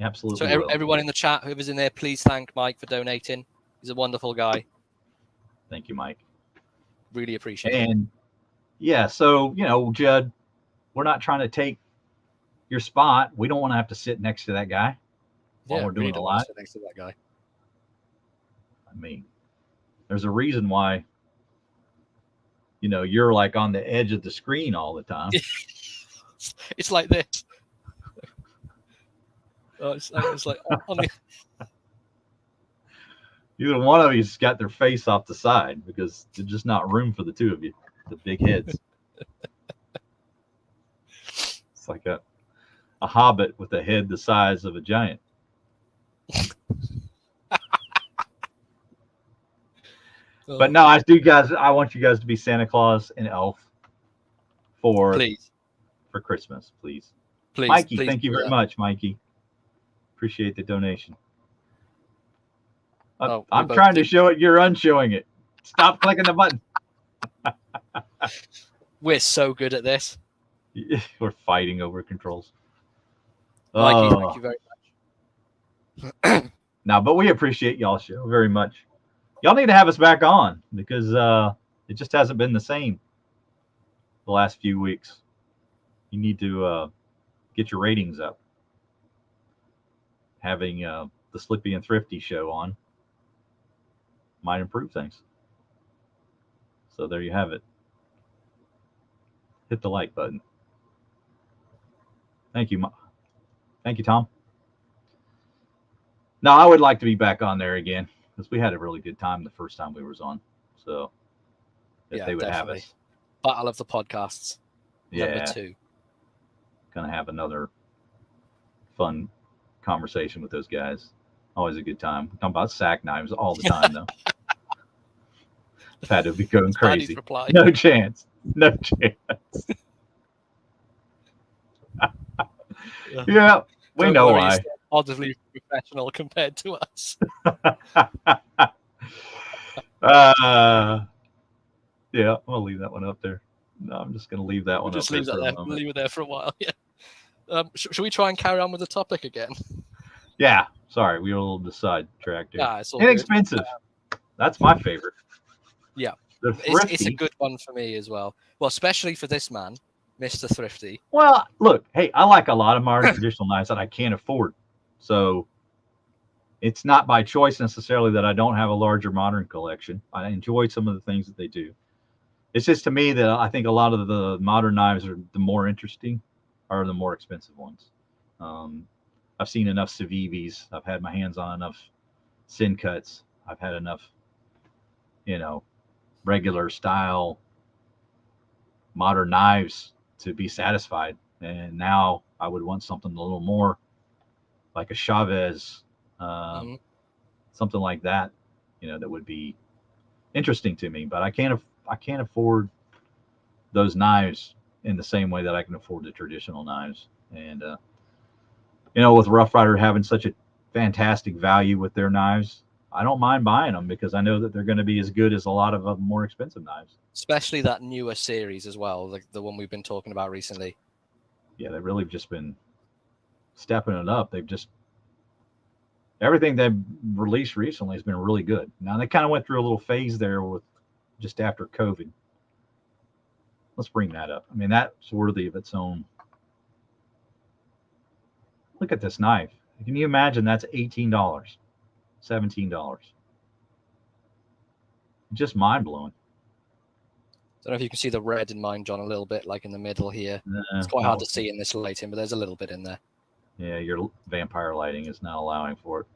B: Absolutely.
A: So everyone in the chat, whoever's in there, please thank Mike for donating. He's a wonderful guy.
B: Thank you, Mike.
A: Really appreciate it.
B: And yeah, so Judd, we're not trying to take your spot. We don't want to have to sit next to that guy while we're doing a live.
A: Sit next to that guy.
B: I mean, there's a reason why you're like on the edge of the screen all the time.
A: It's like this. It's like on the...
B: Either one of you's got their face off the side because there's just not room for the two of you, the big heads. It's like a hobbit with a head the size of a giant. But no, I want you guys to be Santa Claus and Elf for Christmas, please. Mikey, thank you very much, Mikey. Appreciate the donation. I'm trying to show it. You're unshowing it. Stop clicking the button.
A: We're so good at this.
B: We're fighting over controls.
A: Mikey, thank you very much.
B: No, but we appreciate y'all's show very much. Y'all need to have us back on because it just hasn't been the same the last few weeks. You need to get your ratings up. Having the Slippy and Thrifty show on might improve things. So there you have it. Hit the like button. Thank you. Thank you, Tom. No, I would like to be back on there again because we had a really good time the first time we was on. So if they would definitely have us.
A: Battle of the podcasts. Number 2.
B: Gonna have another fun conversation with those guys. Always a good time. We're talking about sack knives all the time though. I've had to be going crazy. No chance. No chance. Yeah, we know why.
A: Oddly professional compared to us.
B: Yeah, I'll leave that one up there. No, I'm just going to leave that one up there.
A: Just leave it there for a while. Yeah. Should we try and carry on with the topic again?
B: Yeah. Sorry, we were a little sidetracked.
A: Yeah, it's
B: inexpensive. That's my favorite.
A: Yeah. It's a good one for me as well. Well, especially for this man, Mr. Thrifty.
B: Well, look, hey, I like a lot of modern traditional knives that I can't afford. So it's not by choice necessarily that I don't have a larger modern collection. I enjoy some of the things that they do. It's just to me that I think a lot of the modern knives are the more interesting are the more expensive ones. I've seen enough Civivis. I've had my hands on enough Sin Cuts. I've had enough, regular style modern knives to be satisfied. And now I would want something a little more like a Chavez, something like that, that would be interesting to me. But I can't afford those knives in the same way that I can afford the traditional knives. And with Rough Rider having such a fantastic value with their knives, I don't mind buying them because I know that they're going to be as good as a lot of more expensive knives. Especially
A: that newer series as well, like the one we've been talking about recently.
B: Yeah, they've really just been stepping it up. Everything they've released recently has been really good. Now they kind of went through a little phase there with just after COVID. Let's bring that up. I mean, that's worthy of its own. Look at this knife. Can you imagine that's $18, $17? Just mind blowing.
A: I don't know if you can see the red in mine, John, a little bit, like in the middle here. It's quite hard to see in this lighting, but there's a little bit in there.
B: Yeah, your vampire lighting is not allowing for it.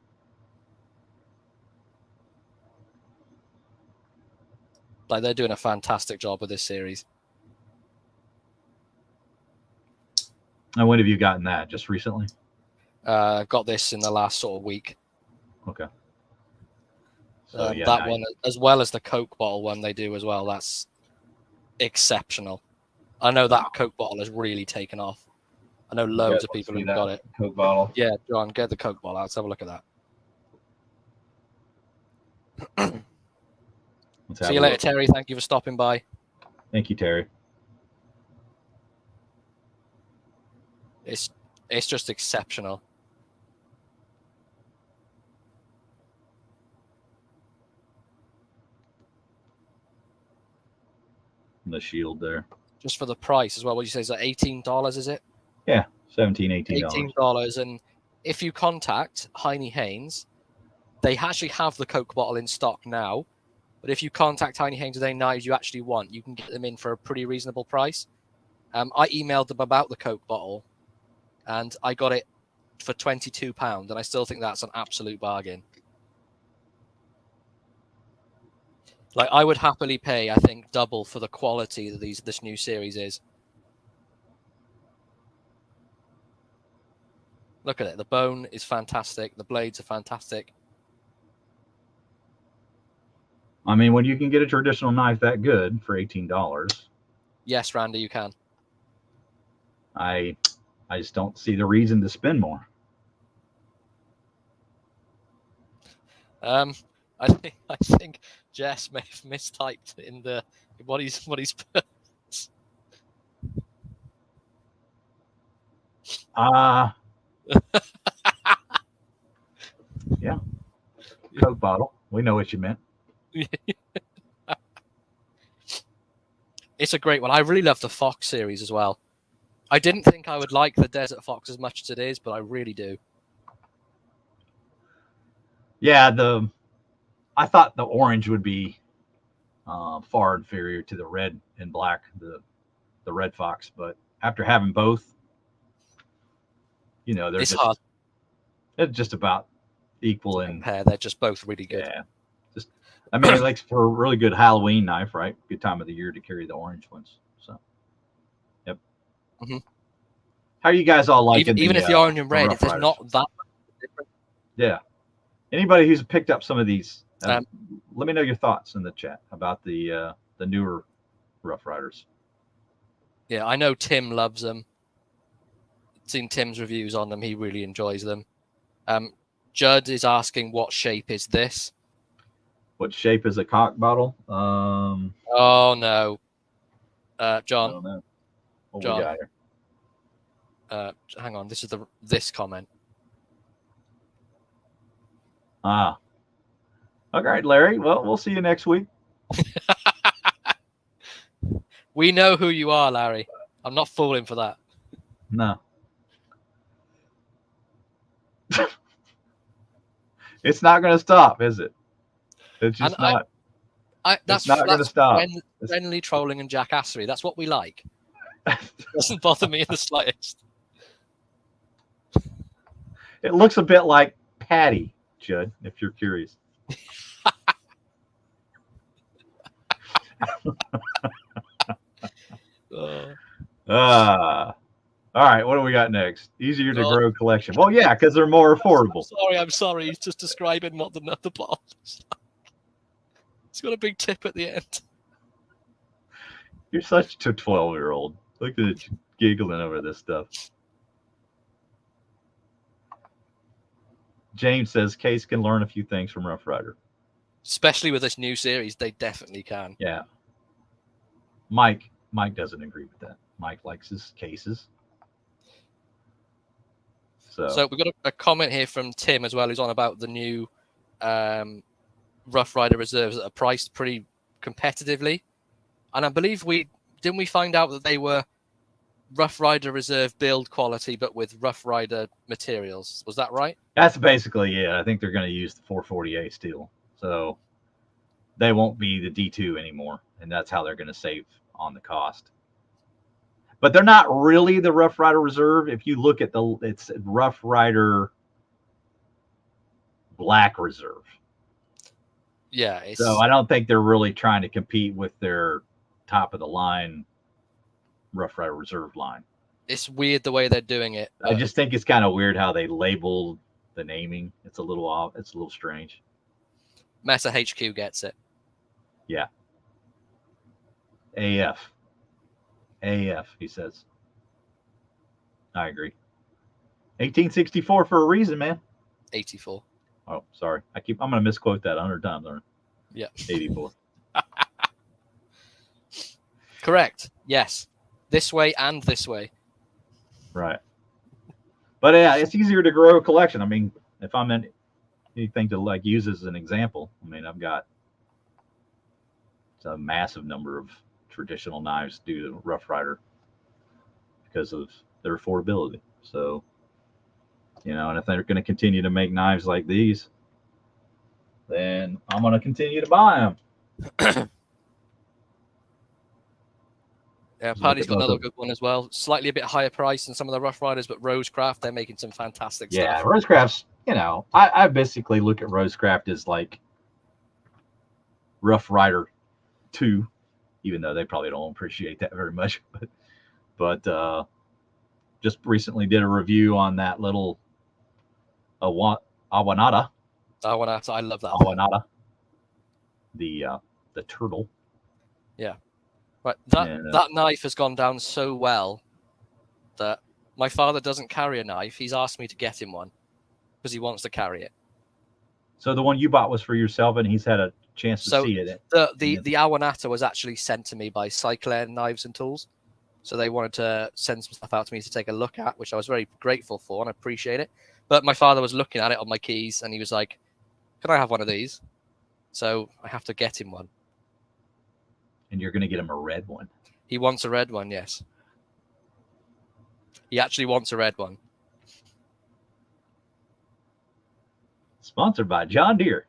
A: Like, they're doing a fantastic job with this series.
B: And when have you gotten that? Just recently?
A: Got this in the last sort of week.
B: Okay.
A: So, that one, as well as the Coke bottle one they do as well, that's exceptional. I know that Coke bottle has really taken off. I know loads of people who've got it.
B: Coke bottle.
A: Yeah, John, get the Coke bottle out. Let's have a look at that. See you later, Terry. Thank you for stopping by.
B: Thank you, Terry.
A: It's just exceptional.
B: And the shield there.
A: Just for the price as well. What you say is that $18? Is it?
B: Yeah, $18.
A: $18, and if you contact Heine Haynes, they actually have the Coke bottle in stock now. But if you contact Heine Haynes with any knives you actually want, you can get them in for a pretty reasonable price. I emailed them about the Coke bottle, and I got it for £22, and I still think that's an absolute bargain. Like, I would happily pay, I think, double for the quality that this new series is. Look at it. The bone is fantastic. The blades are fantastic.
B: I mean, when you can get a traditional knife that good for $18,
A: Yes, Randy, you can.
B: I just don't see the reason to spend more.
A: I think Jess may have mistyped in the what he's put.
B: Yeah. Coke bottle. We know what you meant.
A: It's a great one. I really love the Fox series as well. I didn't think I would like the Desert Fox as much as it is, but I really do.
B: Yeah, I thought the orange would be far inferior to the red and black, the Red Fox, but after having both, they're
A: It's hard.
B: They're just about equal in
A: compare. They're just both really good.
B: Yeah, I mean, like for a really good Halloween knife, right? Good time of the year to carry the orange ones. So, yep.
A: Mm-hmm.
B: How are you guys all liking
A: even if the orange and red,
B: Rough
A: there's
B: Riders?
A: not that much difference.
B: Yeah. Anybody who's picked up some of these, let me know your thoughts in the chat about the newer Rough Riders.
A: Yeah, I know Tim loves them. Seen Tim's reviews on them. He really enjoys them. Judd is asking, what shape is this?
B: What shape is a cock bottle?
A: Oh no, John.
B: I don't know. What
A: John,
B: we got
A: here? Hang on. This is this comment.
B: All right, Larry. Well, we'll see you next week.
A: We know who you are, Larry. I'm not falling for that.
B: No. It's not going to stop, is it? It's just not. That's not going to stop.
A: Friendly trolling and jackassery. That's what we like. It doesn't bother me in the slightest.
B: It looks a bit like Patty, Judd, if you're curious. All right, what do we got next? Easier to grow collection. Well, yeah, because they're more affordable.
A: I'm sorry. He's just describing what the bottle is like. It's got a big tip at the end.
B: You're such a 12-year-old. Look at you giggling over this stuff. James says Case can learn a few things from Rough Rider.
A: Especially with this new series, they definitely can.
B: Yeah. Mike doesn't agree with that. Mike likes his cases.
A: So we've got a comment here from Tim as well, who's on about the new Rough Rider reserves that are priced pretty competitively. And I believe we find out that they were Rough Rider reserve build quality, but with Rough Rider materials. Was that right?
B: That's basically it. I think they're going to use the 440A steel. So they won't be the D2 anymore. And that's how they're going to save on the cost. But they're not really the Rough Rider Reserve. If you look at it's Rough Rider Black Reserve.
A: Yeah.
B: So I don't think they're really trying to compete with their top of the line Rough Rider Reserve line.
A: It's weird the way they're doing it.
B: I just think it's kind of weird how they labeled the naming. It's a little off. It's a little strange.
A: Mesa HQ gets it.
B: Yeah. AF, he says. I agree. 1864 for a reason, man.
A: 84.
B: Oh, sorry. I'm going to misquote that 100 times.
A: Yeah.
B: 84.
A: Correct. Yes. This way and this way.
B: Right. But yeah, it's easier to grow a collection. I mean, if I'm in anything to use as an example, I mean, I've got a massive number of traditional knives due to Rough Rider because of their affordability. So, and if they're going to continue to make knives like these, then I'm going to continue to buy them.
A: Yeah, Paddy's got another good one as well. Slightly a bit higher price than some of the Rough Riders, but Rosecraft, they're making some fantastic stuff.
B: Yeah, Rosecraft's, I basically look at Rosecraft as like Rough Rider 2, even though they probably don't appreciate that very much. But just recently did a review on that little Awanada.
A: I love that.
B: Awanada. The turtle.
A: Yeah. Right. That knife has gone down so well that my father doesn't carry a knife. He's asked me to get him one because he wants to carry it.
B: So the one you bought was for yourself, and he's had a chance to see it.
A: The Awanata was actually sent to me by Cyclone Knives and Tools. So they wanted to send some stuff out to me to take a look at, which I was very grateful for and I appreciate it. But my father was looking at it on my keys and he was like, "Can I have one of these?" So I have to get him one.
B: And you're going to get him a red one.
A: He wants a red one, yes. He actually wants a red one.
B: Sponsored by John Deere.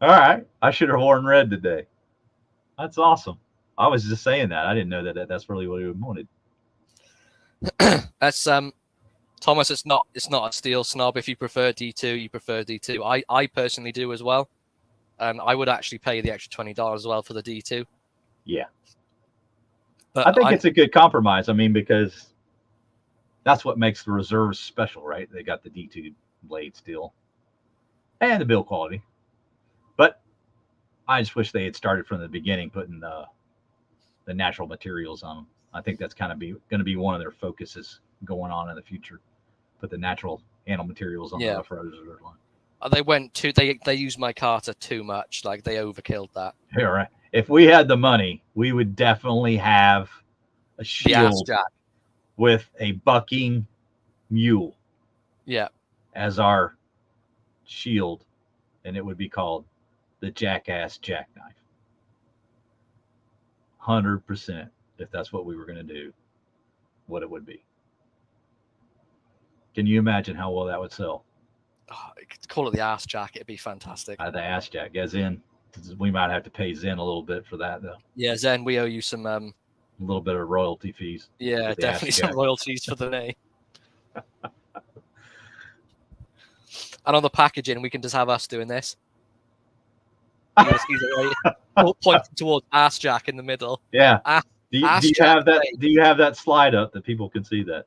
B: All right. I should have worn red today. That's awesome. I was just saying that. I didn't know that that's really what he wanted.
A: That's Thomas, it's not a steel snob. If you prefer D2, you prefer D2. I personally do as well. I would actually pay the extra $20 as well for the D2.
B: Yeah.
A: But
B: I think it's a good compromise. I mean, because that's what makes the reserves special, right? They got the D2 blade steel and the build quality. But I just wish they had started from the beginning, putting the natural materials on them. I think that's kind of going to be one of their focuses going on in the future. Put the natural animal materials on the Rough Riders reserve line.
A: They used my Carter too much. Like they overkilled that.
B: Yeah, right. If we had the money, we would definitely have a shield with a bucking mule.
A: Yeah.
B: As our shield, and it would be called the Jackass Jackknife. 100%, if that's what we were going to do, what it would be. Can you imagine how well that would sell?
A: Oh, call it the Ass Jack. It'd be fantastic.
B: The Ass Jack, as in, we might have to pay Zen a little bit for that, though.
A: Yeah, Zen, we owe you some
B: a little bit of royalty fees.
A: Yeah, definitely some royalties for the name. And on the packaging, we can just have us doing this. Pointing towards Ass Jack in the middle.
B: Yeah. Do you have that? Do you have that slide up that people can see that?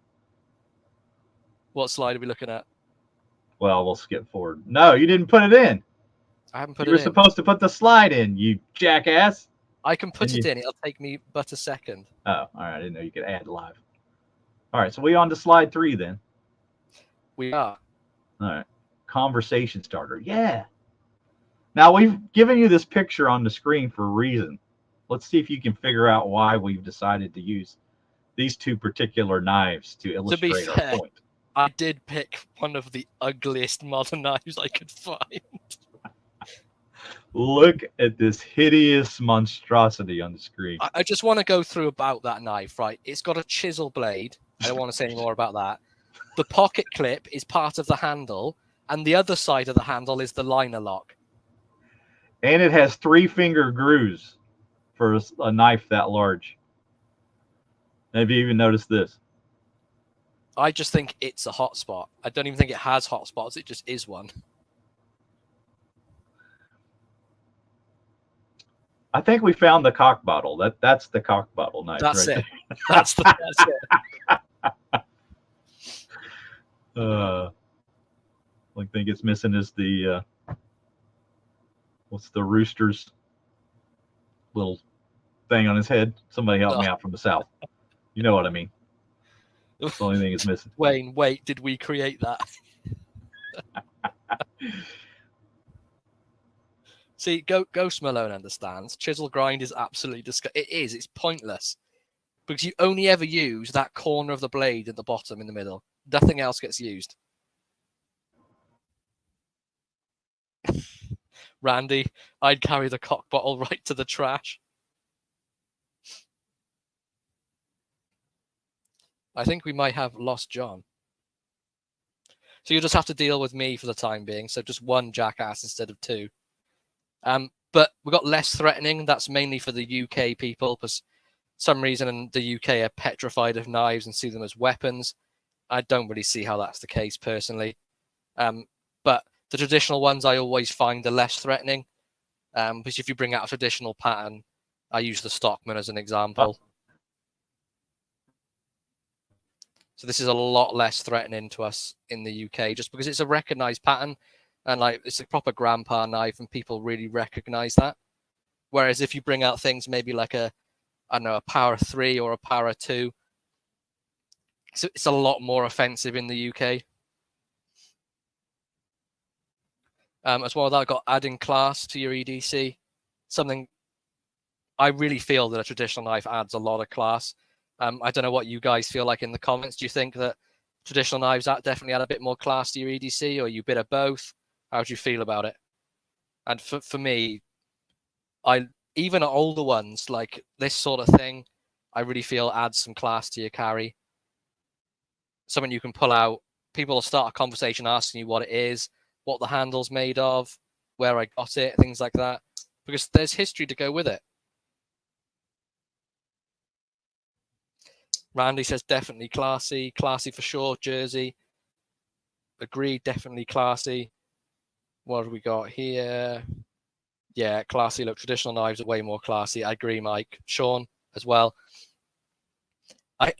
A: What slide are we looking at?
B: Well, we'll skip forward. No, you didn't put it in.
A: I haven't put it in.
B: You were supposed to put the slide in, you jackass.
A: I can put it in. It'll take me but a second.
B: Oh, all right. I didn't know you could add live. All right. So we on to slide 3 then.
A: We are.
B: All right. Conversation starter. Yeah. Now we've given you this picture on the screen for a reason. Let's see if you can figure out why we've decided to use these two particular knives to illustrate our point.
A: I did pick one of the ugliest modern knives I could find.
B: Look at this hideous monstrosity on the screen.
A: I just want to go through about that knife, right? It's got a chisel blade. I don't want to say any more about that. The pocket clip is part of the handle, and the other side of the handle is the liner lock.
B: And it has 3-finger grooves for a knife that large. Have you even noticed this?
A: I just think it's a hotspot. I don't even think it has hotspots. It just is one.
B: I think we found the cock bottle. That's the cock bottle knife.
A: That's
B: right
A: it. That's it.
B: Only thing it's missing is the what's the rooster's little thing on his head? Somebody help me out from the south. You know what I mean. That's the only thing it's missing.
A: Wayne, wait, did we create that? See, Ghost Malone understands. Chisel grind is absolutely disgusting. It is. It's pointless. Because you only ever use that corner of the blade at the bottom in the middle. Nothing else gets used. Randy, I'd carry the cock bottle right to the trash. I think we might have lost John. So you'll just have to deal with me for the time being. So just one jackass instead of two. But we got less threatening. That's mainly for the UK people, because some reason in the UK are petrified of knives and see them as weapons. I don't really see how that's the case personally. But the traditional ones I always find are less threatening. Because if you bring out a traditional pattern, I use the Stockman as an example. So this is a lot less threatening to us in the UK, just because it's a recognized pattern, and like it's a proper grandpa knife, and people really recognize that. Whereas if you bring out things maybe like a Power 3 or a Power 2, so it's a lot more offensive in the UK. As well as that, got adding class to your EDC, something I really feel that a traditional knife adds a lot of class. I don't know what you guys feel like in the comments. Do you think that traditional knives definitely add a bit more class to your EDC, or you bit of both? How do you feel about it? And for me, even older ones like this sort of thing, I really feel adds some class to your carry. Something you can pull out. People will start a conversation asking you what it is, what the handle's made of, where I got it, things like that, because there's history to go with it. Randy says definitely classy for sure. Jersey, agreed, definitely classy. What have we got here? Yeah, classy. Look, traditional knives are way more classy. I agree, Mike. Sean as well. I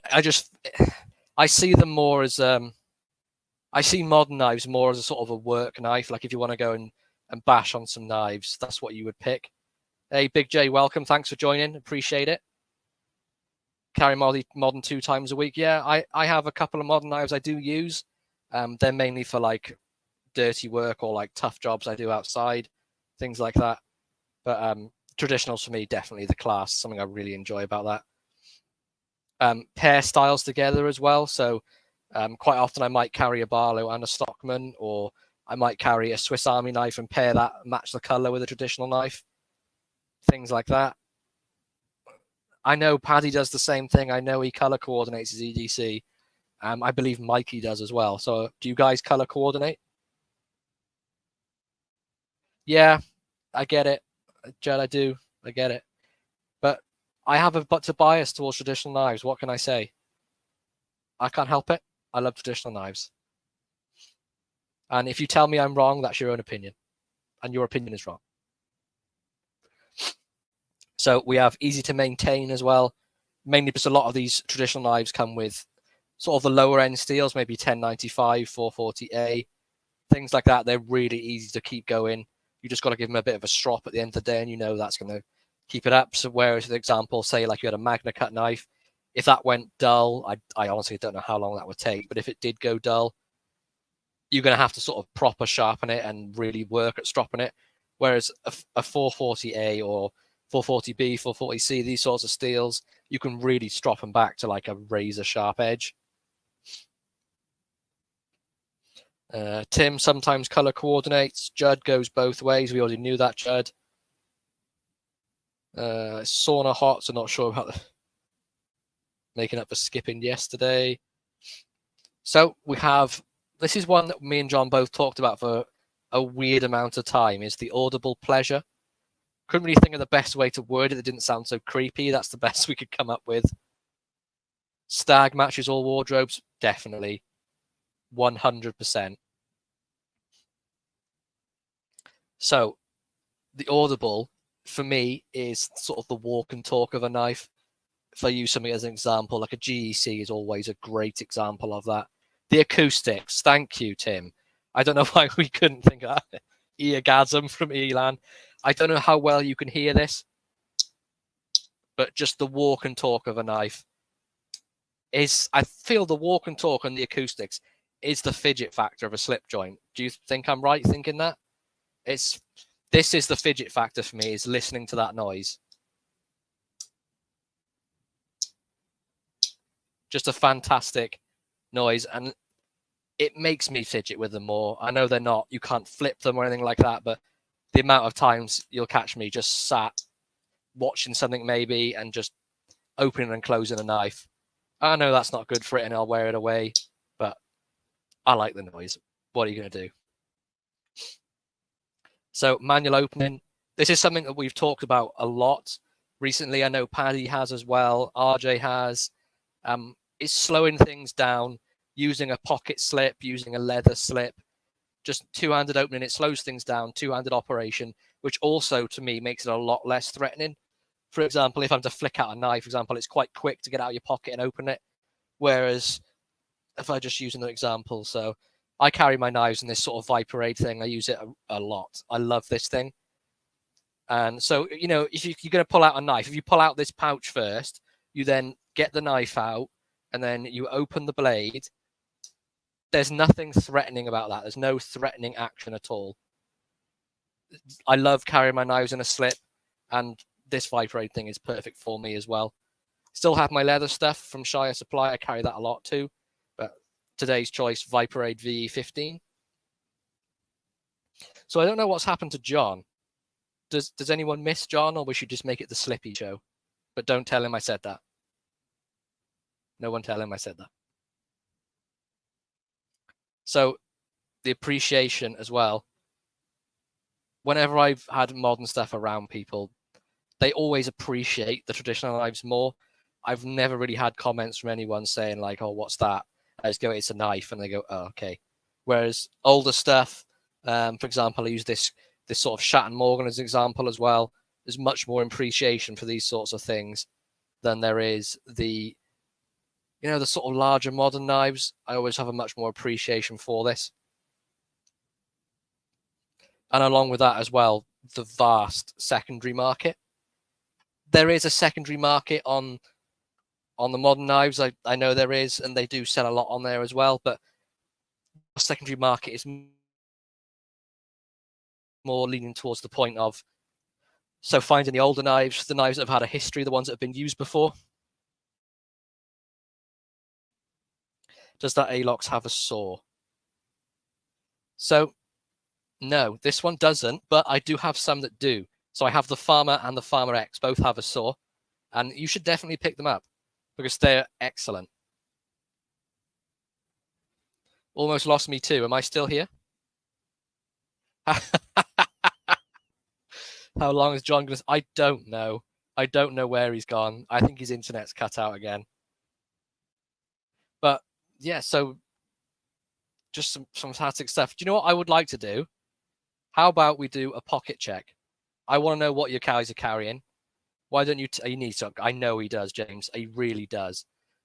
A: see them more as I see modern knives more as a sort of a work knife. Like if you want to go and bash on some knives, that's what you would pick. Hey, Big J, welcome. Thanks for joining. Appreciate it. Carry modern 2 times a week. Yeah, I have a couple of modern knives I do use. They're mainly for like dirty work or like tough jobs I do outside, things like that. But traditionals for me, definitely the class, something I really enjoy about that. Pair styles together as well. So quite often I might carry a Barlow and a Stockman, or I might carry a Swiss Army knife and pair that, match the color with a traditional knife, things like that. I know Paddy does the same thing. I know he color coordinates his EDC. I believe Mikey does as well. So do you guys color coordinate? Yeah, I get it. Jed, I do. I get it. But I have a bias towards traditional knives. What can I say? I can't help it. I love traditional knives. And if you tell me I'm wrong, that's your own opinion. And your opinion is wrong. So we have easy to maintain as well. Mainly because a lot of these traditional knives come with sort of the lower end steels, maybe 1095, 440A, things like that. They're really easy to keep going. You just got to give them a bit of a strop at the end of the day, and you know that's going to keep it up. So whereas, for example, say like you had a Magna Cut knife, if that went dull, I honestly don't know how long that would take, but if it did go dull, you're going to have to sort of proper sharpen it and really work at stropping it. Whereas a 440A or 440B, 440C, these sorts of steels, you can really strop them back to like a razor sharp edge. Tim sometimes color coordinates. Judd goes both ways. We already knew that, Judd. Sauna hot, so not sure about making up for skipping yesterday. So we have, this is one that me and John both talked about for a weird amount of time, is the audible pleasure. Couldn't really think of the best way to word it that didn't sound so creepy. That's the best we could come up with. Stag matches all wardrobes, definitely. 100%. So the audible, for me, is sort of the walk and talk of a knife. If I use something as an example, like a GEC is always a great example of that. The acoustics, thank you, Tim. I don't know why we couldn't think of that. Eargasm from Elan. I don't know how well you can hear this, but just the walk and talk of a knife is, I feel the walk and talk and the acoustics is the fidget factor of a slip joint. Do you think I'm right thinking that? This is the fidget factor for me, is listening to that noise. Just a fantastic noise, and it makes me fidget with them more. I know they're not, you can't flip them or anything like that, but the amount of times you'll catch me just sat watching something maybe and just opening and closing a knife. I know that's not good for it and I'll wear it away, but I like the noise. What are you going to do? So manual opening, this is something that we've talked about a lot recently. I know Paddy has as well. RJ has. It's slowing things down, using a pocket slip, using a leather slip, just two-handed opening. It slows things down, two-handed operation, which also to me makes it a lot less threatening. For example, if I'm to flick out a knife, for example, it's quite quick to get out of your pocket and open it. Whereas if I just use another example, so I carry my knives in this sort of Viper Aid thing. I use it a lot. I love this thing. And so, you know, if you're going to pull out a knife, if you pull out this pouch first, you then get the knife out and then you open the blade. There's nothing threatening about that. There's no threatening action at all. I love carrying my knives in a slip, and this Viper Aid thing is perfect for me as well. Still have my leather stuff from Shire Supply. I carry that a lot too. But today's choice, Viper Aid VE15. So I don't know what's happened to John. Does anyone miss John, or we should just make it the Slippy show? But don't tell him I said that. No one tell him I said that. So the appreciation as well. Whenever I've had modern stuff around people, they always appreciate the traditional knives more. I've never really had comments from anyone saying like, "Oh, what's that?" I just go, "It's a knife," and they go, "Oh, okay." Whereas older stuff, for example, I use this sort of Shatton Morgan as an example as well. There's much more appreciation for these sorts of things than there is the, you know, the sort of larger modern knives. I always have a much more appreciation for this. And along with that as well, the vast secondary market. There is a secondary market on the modern knives. I know there is, and they do sell a lot on there as well, but the secondary market is more leaning towards the point of, so finding the older knives, the knives that have had a history, the ones that have been used before. Does that Alox have a saw? So no, this one doesn't, but I do have some that do. So I have the Farmer and the Farmer X, both have a saw, and you should definitely pick them up because they're excellent. Almost lost me too. Am I still here? How long is John going to... I don't know. I don't know where he's gone. I think his internet's cut out again. But yeah, so just some fantastic stuff. Do you know what I would like to do? How about we do a pocket check? I want to know what your cows are carrying. Why don't you... you need to... I know he does, James. He really does.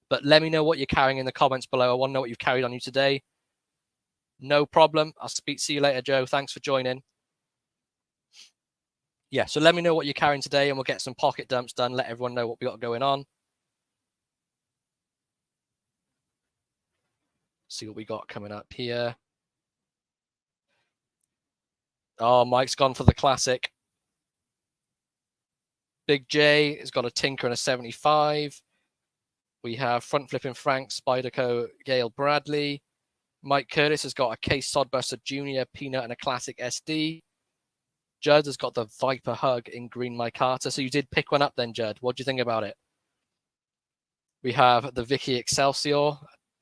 A: But let me know what you're carrying in the comments below. I want to know what you've carried on you today. No problem. I'll see you later, Joe. Thanks for joining. Yeah, so let me know what you're carrying today, and we'll get some pocket dumps done. Let everyone know what we got going on. See what we got coming up here. Oh, Mike's gone for the classic. Big J has got a Tinker and a 75. We have Front Flipping Frank, Spyderco, Gail Bradley. Mike Curtis has got a Case Sodbuster Junior, Peanut, and a Classic SD. Judd has got the Viper Hug in green micarta. So you did pick one up then, Judd. What do you think about it? We have the Vicky Excelsior.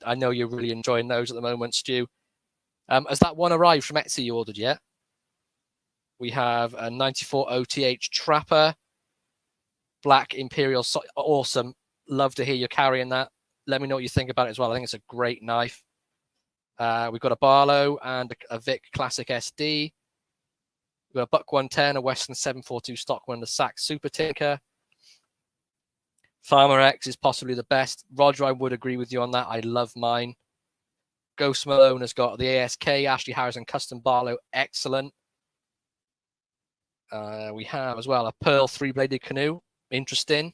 A: I know you're really enjoying those at the moment, Stu. Has that one arrived from Etsy you ordered yet? We have a 94 OTH Trapper. Black Imperial. Awesome. Love to hear you carrying that. Let me know what you think about it as well. I think it's a great knife. We've got a Barlow and a Vic Classic SD. We've got a Buck 110, a Western 742 Stockman, and a Sax Super Tinker. Farmer X is possibly the best. Roger, I would agree with you on that. I love mine. Ghost Malone has got the ASK, Ashley Harrison Custom Barlow. Excellent. We have as well a Pearl 3-bladed canoe. Interesting.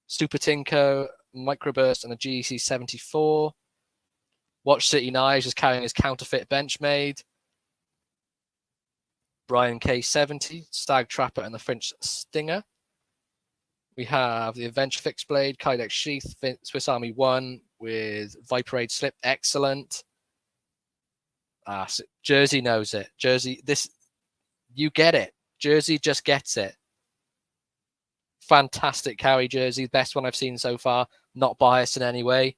A: Super Tinker, Microburst, and a GEC 74. Watch City Knives is carrying his counterfeit Benchmade. Brian K70, Stag Trapper, and the French Stinger. We have the Adventure Fixed Blade, Kydex Sheath, Swiss Army 1 with Viper Aid Slip. Excellent. So Jersey knows it. Jersey, you get it. Jersey just gets it. Fantastic carry, Jersey. Best one I've seen so far. Not biased in any way.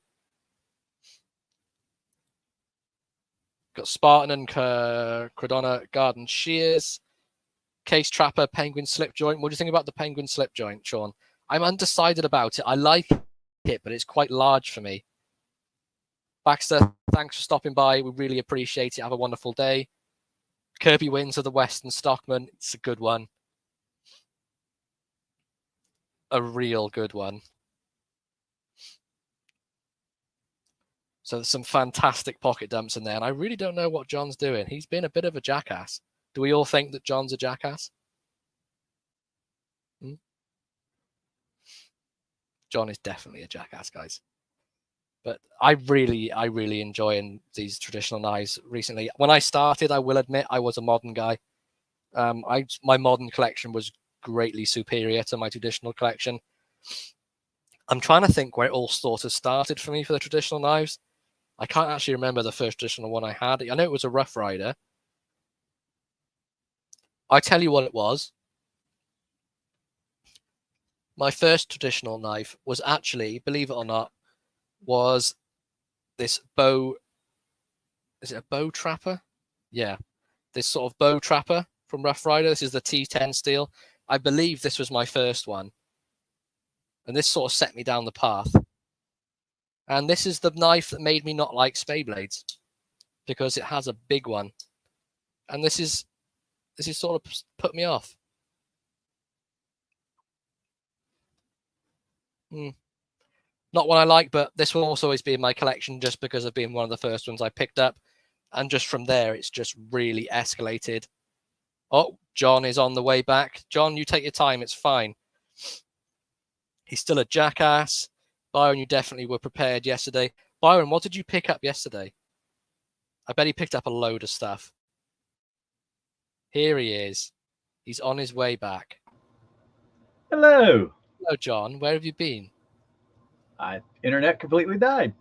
A: Got Spartan and Credona Garden Shears. Case Trapper, Penguin Slipjoint. What do you think about the Penguin Slipjoint, Sean? I'm undecided about it. I like it, but it's quite large for me. Baxter, thanks for stopping by. We really appreciate it. Have a wonderful day. Kirby Wins of the Western Stockman. It's a good one. A real good one. So there's some fantastic pocket dumps in there, and I really don't know what John's doing. He's been a bit of a jackass. Do we all think that John's a jackass? John is definitely a jackass, guys. But I really enjoying these traditional knives recently. When I started, I will admit I was a modern guy. My modern collection was greatly superior to my traditional collection. I'm trying to think where it all sort of started for me for the traditional knives. I can't actually remember the first traditional one I had. I know it was a Rough Rider. I tell you what it was. My first traditional knife was actually, believe it or not, was this bow. Is it a bow trapper? Yeah, this sort of bow trapper from Rough Rider. This is the T10 steel. I believe this was my first one. And this sort of set me down the path. And this is the knife that made me not like spay blades, because it has a big one. And this is sort of put me off. Not one I like, but this will also always be in my collection just because of being one of the first ones I picked up. And just from there, it's just really escalated. Oh, John is on the way back. John, you take your time. It's fine. He's still a jackass. Byron, you definitely were prepared yesterday. Byron, what did you pick up yesterday? I bet he picked up a load of stuff. Here he is. He's on his way back.
B: Hello.
A: Hello, John. Where have you been?
B: Internet completely died.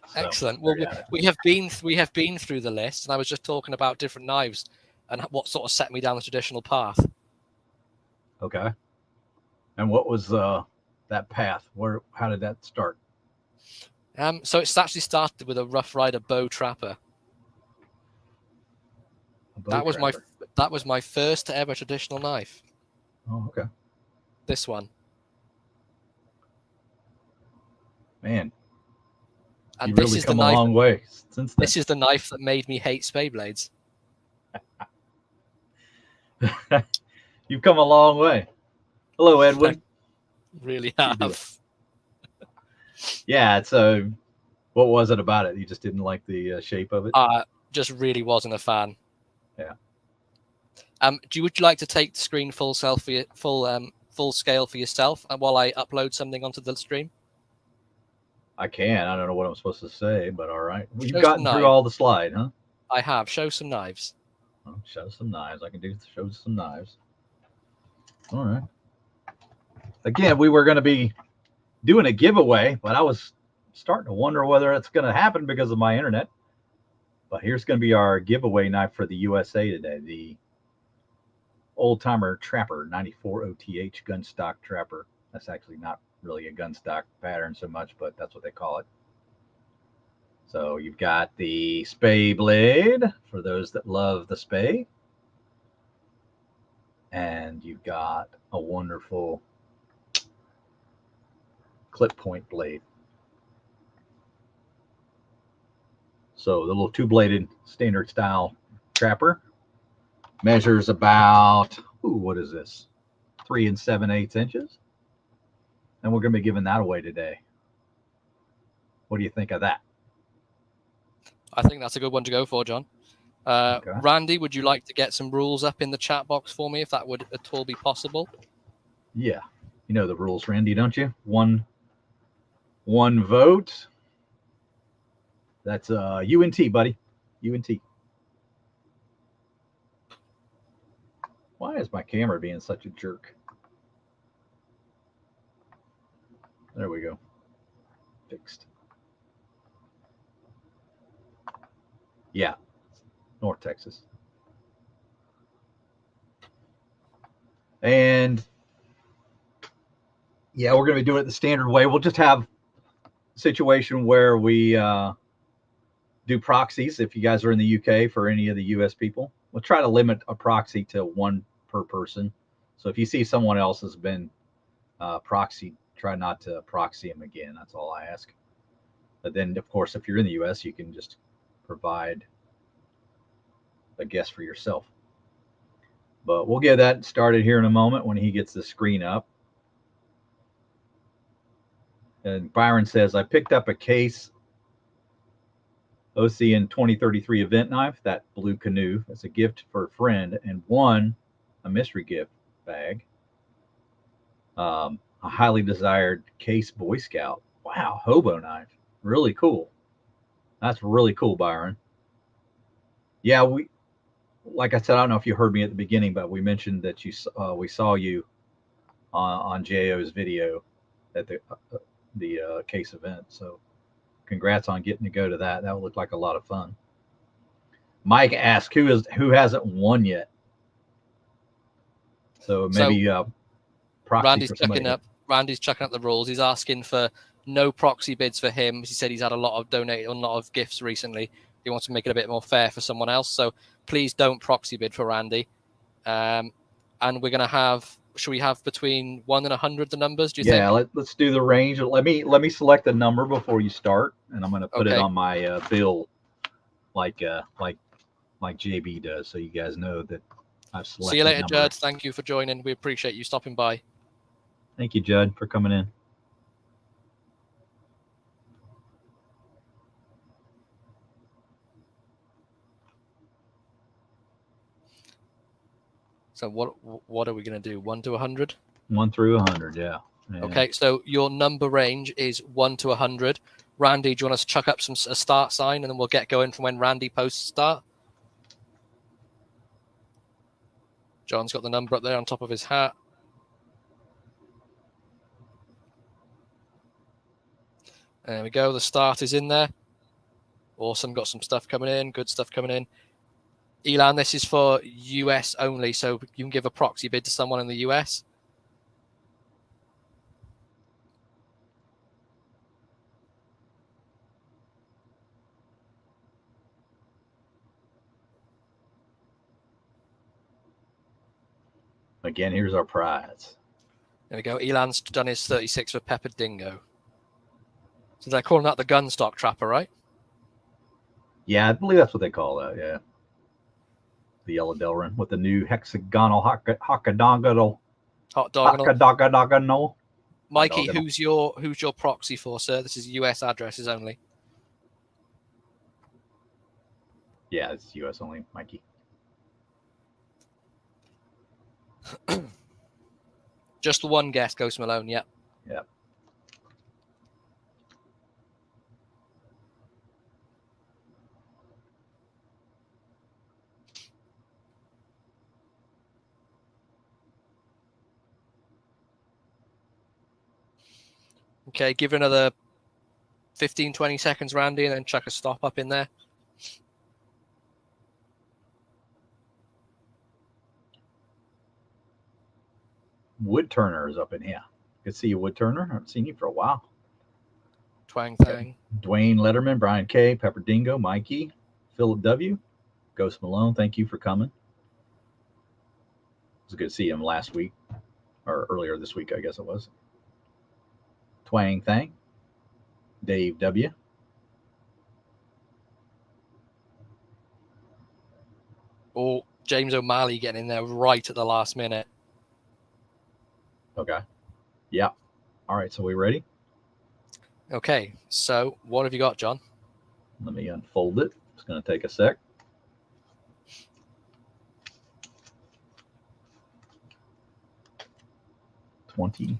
A: So, excellent. Well, we have been through the list, and I was just talking about different knives and what sort of set me down the traditional path.
B: Okay. And what was that path? How did that start?
A: So it's actually started with a Rough Rider bow trapper. That was my first ever traditional knife.
B: Oh, okay.
A: This one.
B: Man.
A: And
B: you
A: this
B: really
A: is
B: come
A: the knife.
B: A long way since then.
A: This is the knife that made me hate spay blades.
B: You've come a long way. Hello, Edwin.
A: Really have.
B: Yeah. So, what was it about it? You just didn't like the shape of it?
A: Just really wasn't a fan.
B: Yeah.
A: Would you like to take the screen full scale for yourself while I upload something onto the stream?
B: I can. I don't know what I'm supposed to say, but all right. Well, you've gotten through all the slide, huh?
A: I have. Show some knives.
B: Oh, show some knives. I can show some knives. All right. Again, we were going to be doing a giveaway, but I was starting to wonder whether it's going to happen because of my internet. But here's going to be our giveaway knife for the USA today. The Old Timer Trapper 94 OTH gun stock trapper. That's actually not really a gun stock pattern so much, but that's what they call it. So you've got the spay blade for those that love the spay. And you've got a wonderful clip point blade. So the little two-bladed standard style trapper measures about, what is this? 3 7/8 inches. And we're going to be giving that away today. What do you think of that?
A: I think that's a good one to go for, John. Okay. Randy, would you like to get some rules up in the chat box for me, if that would at all be possible?
B: Yeah. You know the rules, Randy, don't you? One vote. That's UNT, buddy. UNT. Why is my camera being such a jerk? There we go. Fixed. Yeah. North Texas. And yeah, we're going to be doing it the standard way. We'll just have a situation where we do proxies. If you guys are in the UK, for any of the US people, we'll try to limit a proxy to one per person. So if you see someone else has been proxied, try not to proxy them again. That's all I ask. But then, of course, if you're in the US, you can just provide a guess for yourself. But we'll get that started here in a moment when he gets the screen up. And Byron says, I picked up a case OCN 2033 event knife, that blue canoe. That's a gift for a friend, and one, a mystery gift bag. A highly desired Case Boy Scout. Wow, hobo knife. Really cool. That's really cool, Byron. Yeah, like I said, I don't know if you heard me at the beginning, but we mentioned that we saw you on JO's video at the Case event. So congrats on getting to go to that. That would look like a lot of fun. Mike asked who hasn't won yet. So maybe proxy for somebody.
A: Randy's chucking up the rules. He's asking for no proxy bids for him. He said he's had a lot of gifts recently. He wants to make it a bit more fair for someone else. So please don't proxy bid for Randy. And we're going to have, should we have between 1 and 100 the numbers, do you think?
B: Yeah, let's do the range. Let me select the number before you start, and I'm going to put it on my bill like JB does, so you guys know that I've selected.
A: See you later, Judd. Thank you for joining. We appreciate you stopping by.
B: Thank you, Judd, for coming in.
A: So what are we going to do? 1 to 100?
B: 1 through 100, yeah.
A: Okay, so your number range is 1 to 100. Randy, do you want us to chuck up a start sign, and then we'll get going from when Randy posts start? John's got the number up there on top of his hat. There we go. The start is in there. Awesome. Got some stuff coming in. Good stuff coming in. Elan, this is for US only, so you can give a proxy bid to someone in the US.
B: Again, here's our prize.
A: There we go. Elan's done his 36 for Pepper Dingo. So they're calling that the gunstock trapper, right?
B: Yeah, I believe that's what they call that, yeah. The yellow Delrin with the new hexagonal hoctagonal.
A: Mikey, who's your proxy for, sir? This is US addresses only.
B: Yeah, it's US only, Mikey.
A: Just the one guest, Ghost Malone, yep.
B: Yep.
A: Okay, give it another 15, 20 seconds, Randy, and then chuck a stop up in there.
B: Wood Turner is up in here. Good to see you, Wood Turner. I haven't seen you for a while.
A: Twang Thang.
B: Dwayne Letterman, Brian K, Pepper Dingo, Mikey, Philip W, Ghost Malone, thank you for coming. It was good to see him last week, or earlier this week, I guess it was. Twang Thang, Dave W.
A: Oh, James O'Malley getting in there right at the last minute.
B: Okay. Yeah. All right, so we ready?
A: Okay, so what have you got, John?
B: Let me unfold it. It's going to take a sec. $22.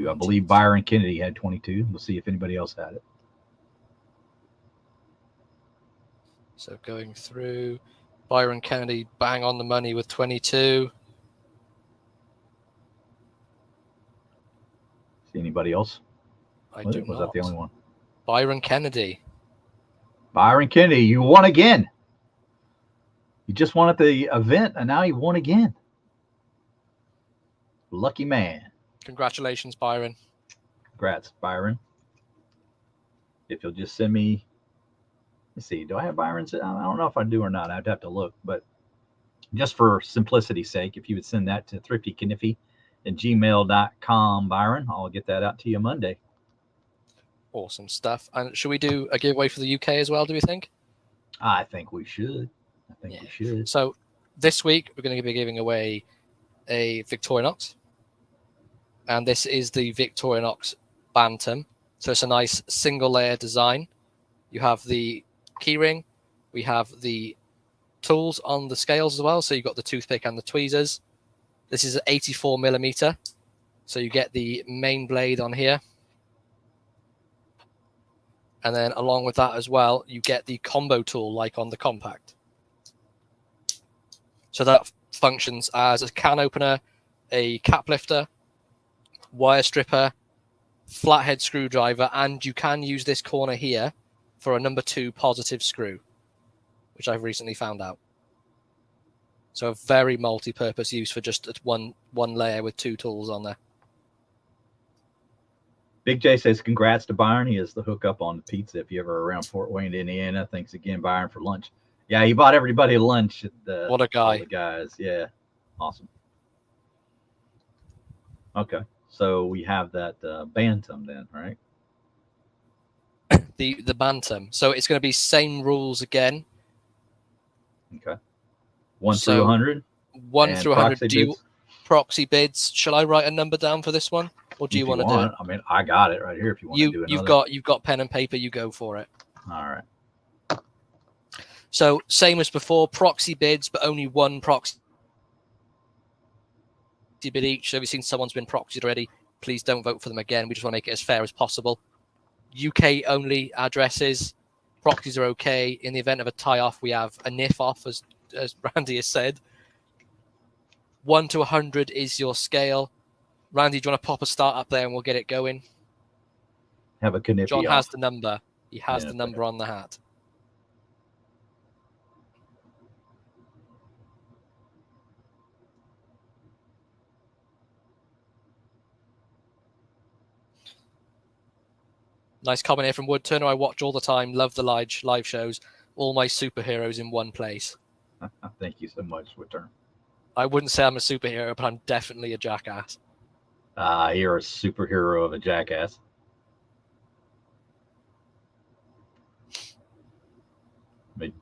B: I believe Byron Kennedy had 22. We'll see if anybody else had it.
A: So going through, Byron Kennedy bang on the money with 22.
B: See anybody else?
A: I do not.
B: Was that the only one?
A: Byron Kennedy.
B: Byron Kennedy, you won again. You just won at the event, and now you won again. Lucky man.
A: Congratulations, Byron.
B: Congrats, Byron. If you'll just send me, let's see, do I have Byron's? I don't know if I do or not. I'd have to look, but just for simplicity's sake, if you would send that to thriftykinniffy@gmail.com, Byron, I'll get that out to you Monday.
A: Awesome stuff. And should we do a giveaway for the UK as well, do we think?
B: I think we should. We should.
A: So this week, we're going to be giving away a Victorinox. And this is the Victorinox Bantam. So it's a nice single layer design. You have the keyring. We have the tools on the scales as well. So you've got the toothpick and the tweezers. This is 84 millimeter. So you get the main blade on here. And then along with that as well, you get the combo tool like on the compact. So that functions as a can opener, a cap lifter, wire stripper, flathead screwdriver, and you can use this corner here for a number 2 positive screw, which I've recently found out. So a very multi-purpose use for just one layer with 2 tools on there.
B: Big J says, congrats to Byron. He is the hookup on the pizza if you're ever around Fort Wayne, Indiana. Thanks again, Byron, for lunch. Yeah, he bought everybody lunch at the
A: what a guy.
B: all the guys. Yeah, awesome. Okay, so we have that Bantam then, right?
A: The Bantam. So it's going to be same rules again.
B: Okay. 1 through 100?
A: 1 through 100. Do you proxy bids? Shall I write a number down for this one? Or do you want to do it?
B: I mean, I got it right here if you want to do another.
A: You've got pen and paper, you go for it.
B: All right.
A: So same as before, proxy bids, but only one proxy bid each. So if you've seen someone's been proxied already, please don't vote for them again. We just want to make it as fair as possible. UK only addresses. Proxies are okay. In the event of a tie-off, we have a NIF off, as Randy has said. 1 to 100 is your scale. Randy, do you want to pop a start up there and we'll get it going?
B: Have a Knippy
A: John
B: off.
A: has the number. He has the number on the hat. Nice comment here from Wood Turner. I watch all the time. Love the live shows. All my superheroes in one place.
B: Thank you so much, Wood Turner.
A: I wouldn't say I'm a superhero, but I'm definitely a jackass.
B: You're a superhero of a jackass. It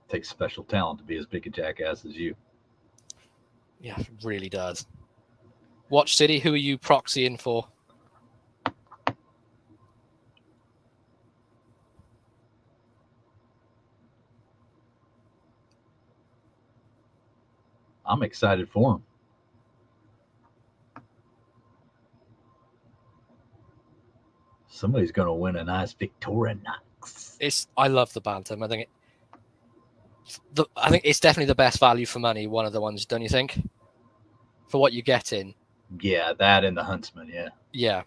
B: takes special talent to be as big a jackass as you.
A: Yeah, it really does. Watch City, who are you proxying for?
B: I'm excited for him. Somebody's going to win a nice Victorinox.
A: I love the Bantam. I think it's definitely the best value for money. One of the ones, don't you think? For what you get in.
B: Yeah, that and the Huntsman. Yeah.
A: Yeah.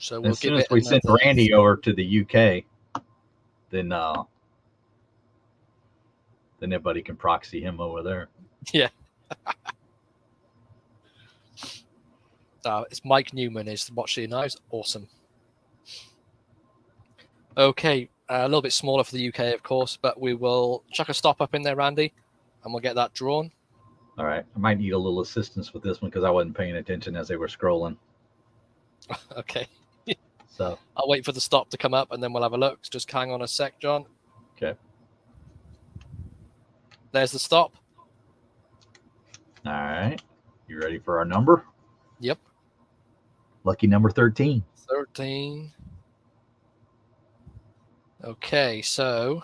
A: So we'll
B: as soon as we send Randy over to the UK, then everybody can proxy him over there.
A: Yeah. It's Mike Newman is watching now. It's awesome. Okay, a little bit smaller for the UK, of course, but we will chuck a stop up in there, Randy, and we'll get that drawn.
B: All right. I might need a little assistance with this one because I wasn't paying attention as they were scrolling.
A: Okay.
B: So
A: I'll wait for the stop to come up and then we'll have a look. Just hang on a sec, John.
B: Okay.
A: There's the stop.
B: All right. You ready for our number?
A: Yep.
B: Lucky number 13.
A: 13. Okay, so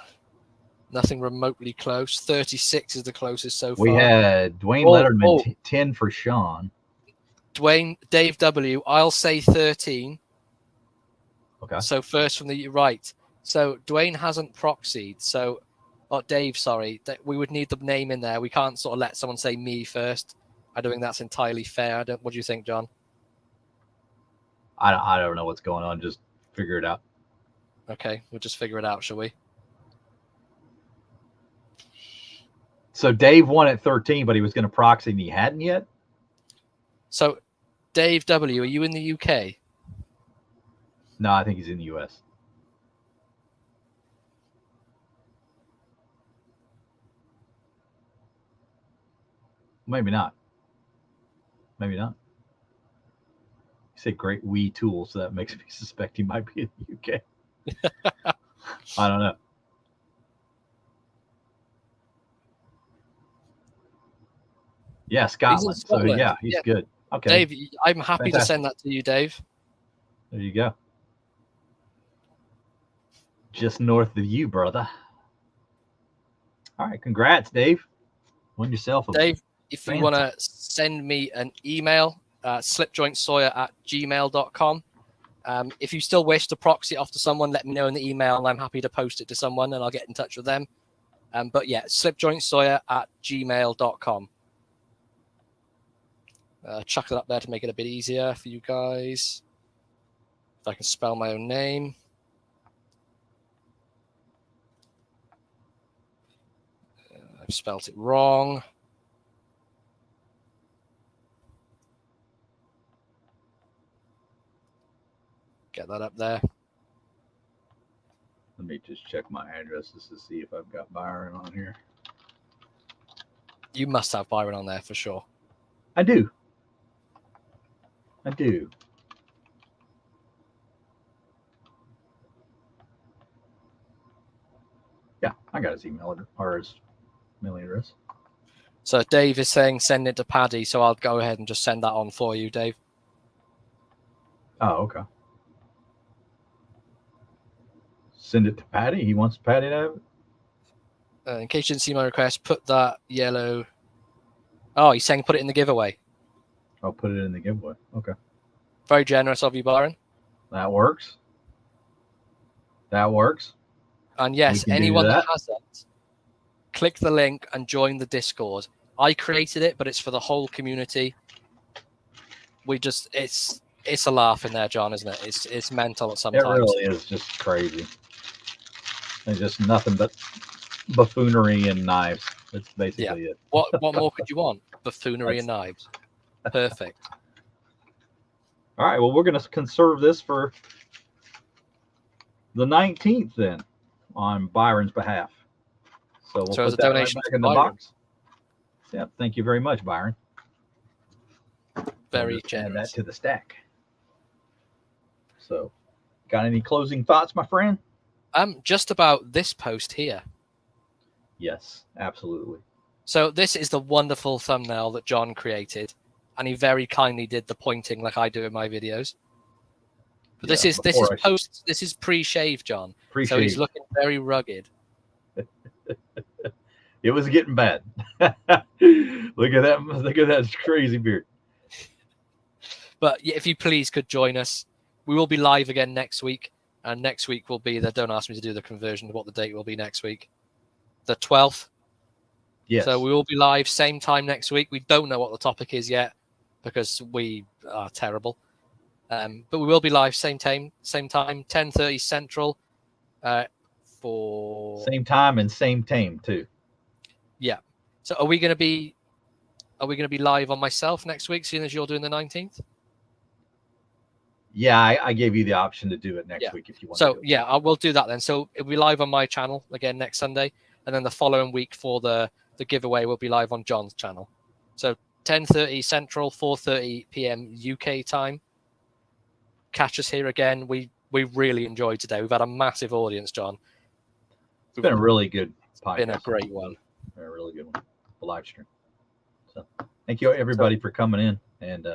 A: nothing remotely close. 36 is the closest so far.
B: We had Dwayne Letterman 10 for Sean.
A: Dave W. I'll say 13.
B: Okay.
A: So first from the right. So Dwayne hasn't proxied. So, Dave, sorry. We would need the name in there. We can't sort of let someone say me first. I don't think that's entirely fair. What do you think, John?
B: I don't know what's going on. Just figure it out.
A: Okay, we'll just figure it out, shall we?
B: So Dave won at 13, but he was going to proxy and he hadn't yet?
A: So, Dave W., are you in the UK?
B: No, I think he's in the US. Maybe not. Maybe not. You say great Wii tool, so that makes me suspect he might be in the UK. I don't know. Yeah,
A: He's in
B: Scotland. So
A: Scotland.
B: yeah, he's good. Okay,
A: Dave, I'm happy to
B: fantastic.
A: send that to you, Dave.
B: There you go. Just north of you, brother. All right, congrats, Dave. Win yourself a
A: Dave, if you want to send me an email, slipjointsawyer@gmail.com. If you still wish to proxy it off to someone, let me know in the email, and I'm happy to post it to someone, and I'll get in touch with them. But yeah, slipjointsawyer@gmail.com. Chuck it up there to make it a bit easier for you guys. If I can spell my own name. I've spelt it wrong. Get that up there.
B: Let me just check my addresses to see if I've got Byron on here.
A: You must have Byron on there for sure.
B: I do. I do. Yeah, I got his email or his mailing address.
A: So Dave is saying send it to Paddy, so I'll go ahead and just send that on for you, Dave.
B: Oh, okay. Send it to Patty. He wants Patty to have it.
A: In case you didn't see my request, put that yellow. Oh, he's saying put it in the giveaway.
B: I'll put it in the giveaway. Okay.
A: Very generous of you, Byron.
B: That works. That works.
A: And yes, anyone that has it, click the link and join the Discord. I created it, but it's for the whole community. It's a laugh in there, John, isn't it? It's mental at sometimes.
B: It really is just crazy. There's just nothing but buffoonery and knives. That's basically it.
A: What more could you want? Buffoonery and knives. Perfect.
B: All right. Well, we're going to conserve this for the 19th then, on Byron's behalf. So we'll put that right back in the box. Yeah. Thank you very much, Byron.
A: Very generous.
B: Add that to the stack. So, got any closing thoughts, my friend?
A: Just about this post here.
B: Yes, absolutely.
A: So this is the wonderful thumbnail that John created, and he very kindly did the pointing like I do in my videos. But this is pre-shave, John. Pre-shave. So he's looking very rugged.
B: It was getting bad. Look at that! Look at that crazy beard.
A: But yeah, if you please could join us, we will be live again next week. And next week will be don't ask me to do the conversion of what the date will be next week. The 12th.
B: Yes.
A: So we will be live same time next week. We don't know what the topic is yet because we are terrible. But we will be live same time, 10:30 Central. For
B: same time and same time too.
A: Yeah. So are we going to be live on myself next week, seeing as you're doing the 19th?
B: Yeah, I gave you the option to do it next week if you want.
A: So yeah, I will do that then. So it'll be live on my channel again next Sunday, and then the following week for the giveaway will be live on John's channel. So 10:30 Central, 4:30 p.m. UK time. Catch us here again. We really enjoyed today. We've had a massive audience, John.
B: It's been a really good podcast.
A: Been a great one.
B: A really good one. A live stream. So thank you everybody for coming in, and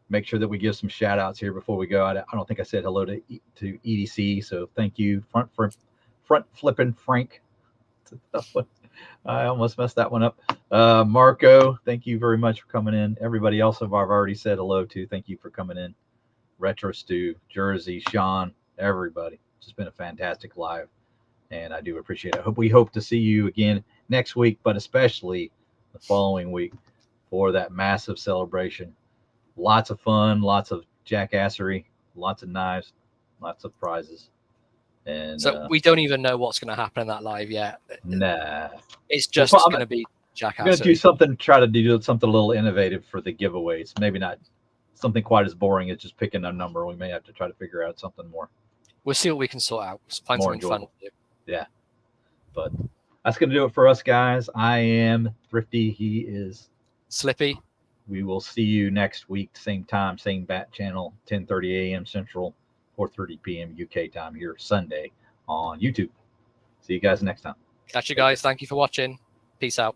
B: make sure that we give some shout outs here before we go. I don't think I said hello to EDC, so thank you, front flipping Frank. I almost messed that one up. Marco, thank you very much for coming in. Everybody else I've already said hello to. Thank you for coming in. Retro Stew, Jersey, Sean, everybody. It's just been a fantastic live, and I do appreciate it. We hope to see you again next week, but especially the following week for that massive celebration. Lots of fun, lots of jackassery, lots of knives, lots of prizes. And
A: so we don't even know what's going to happen in that live yet.
B: Nah.
A: It's just going to be jackassery.
B: I'm going to do something, try to do something a little innovative for the giveaways. Maybe not something quite as boring as just picking a number. We may have to try to figure out something more.
A: We'll see what we can sort out. Find something fun to do.
B: Yeah. But that's going to do it for us, guys. I am Thrifty. He is
A: Slippy.
B: We will see you next week, same time, same bat channel, 10:30 a.m. Central, 4:30 p.m. UK time here Sunday on YouTube. See you guys next time.
A: Catch you guys. Thank you for watching. Peace out.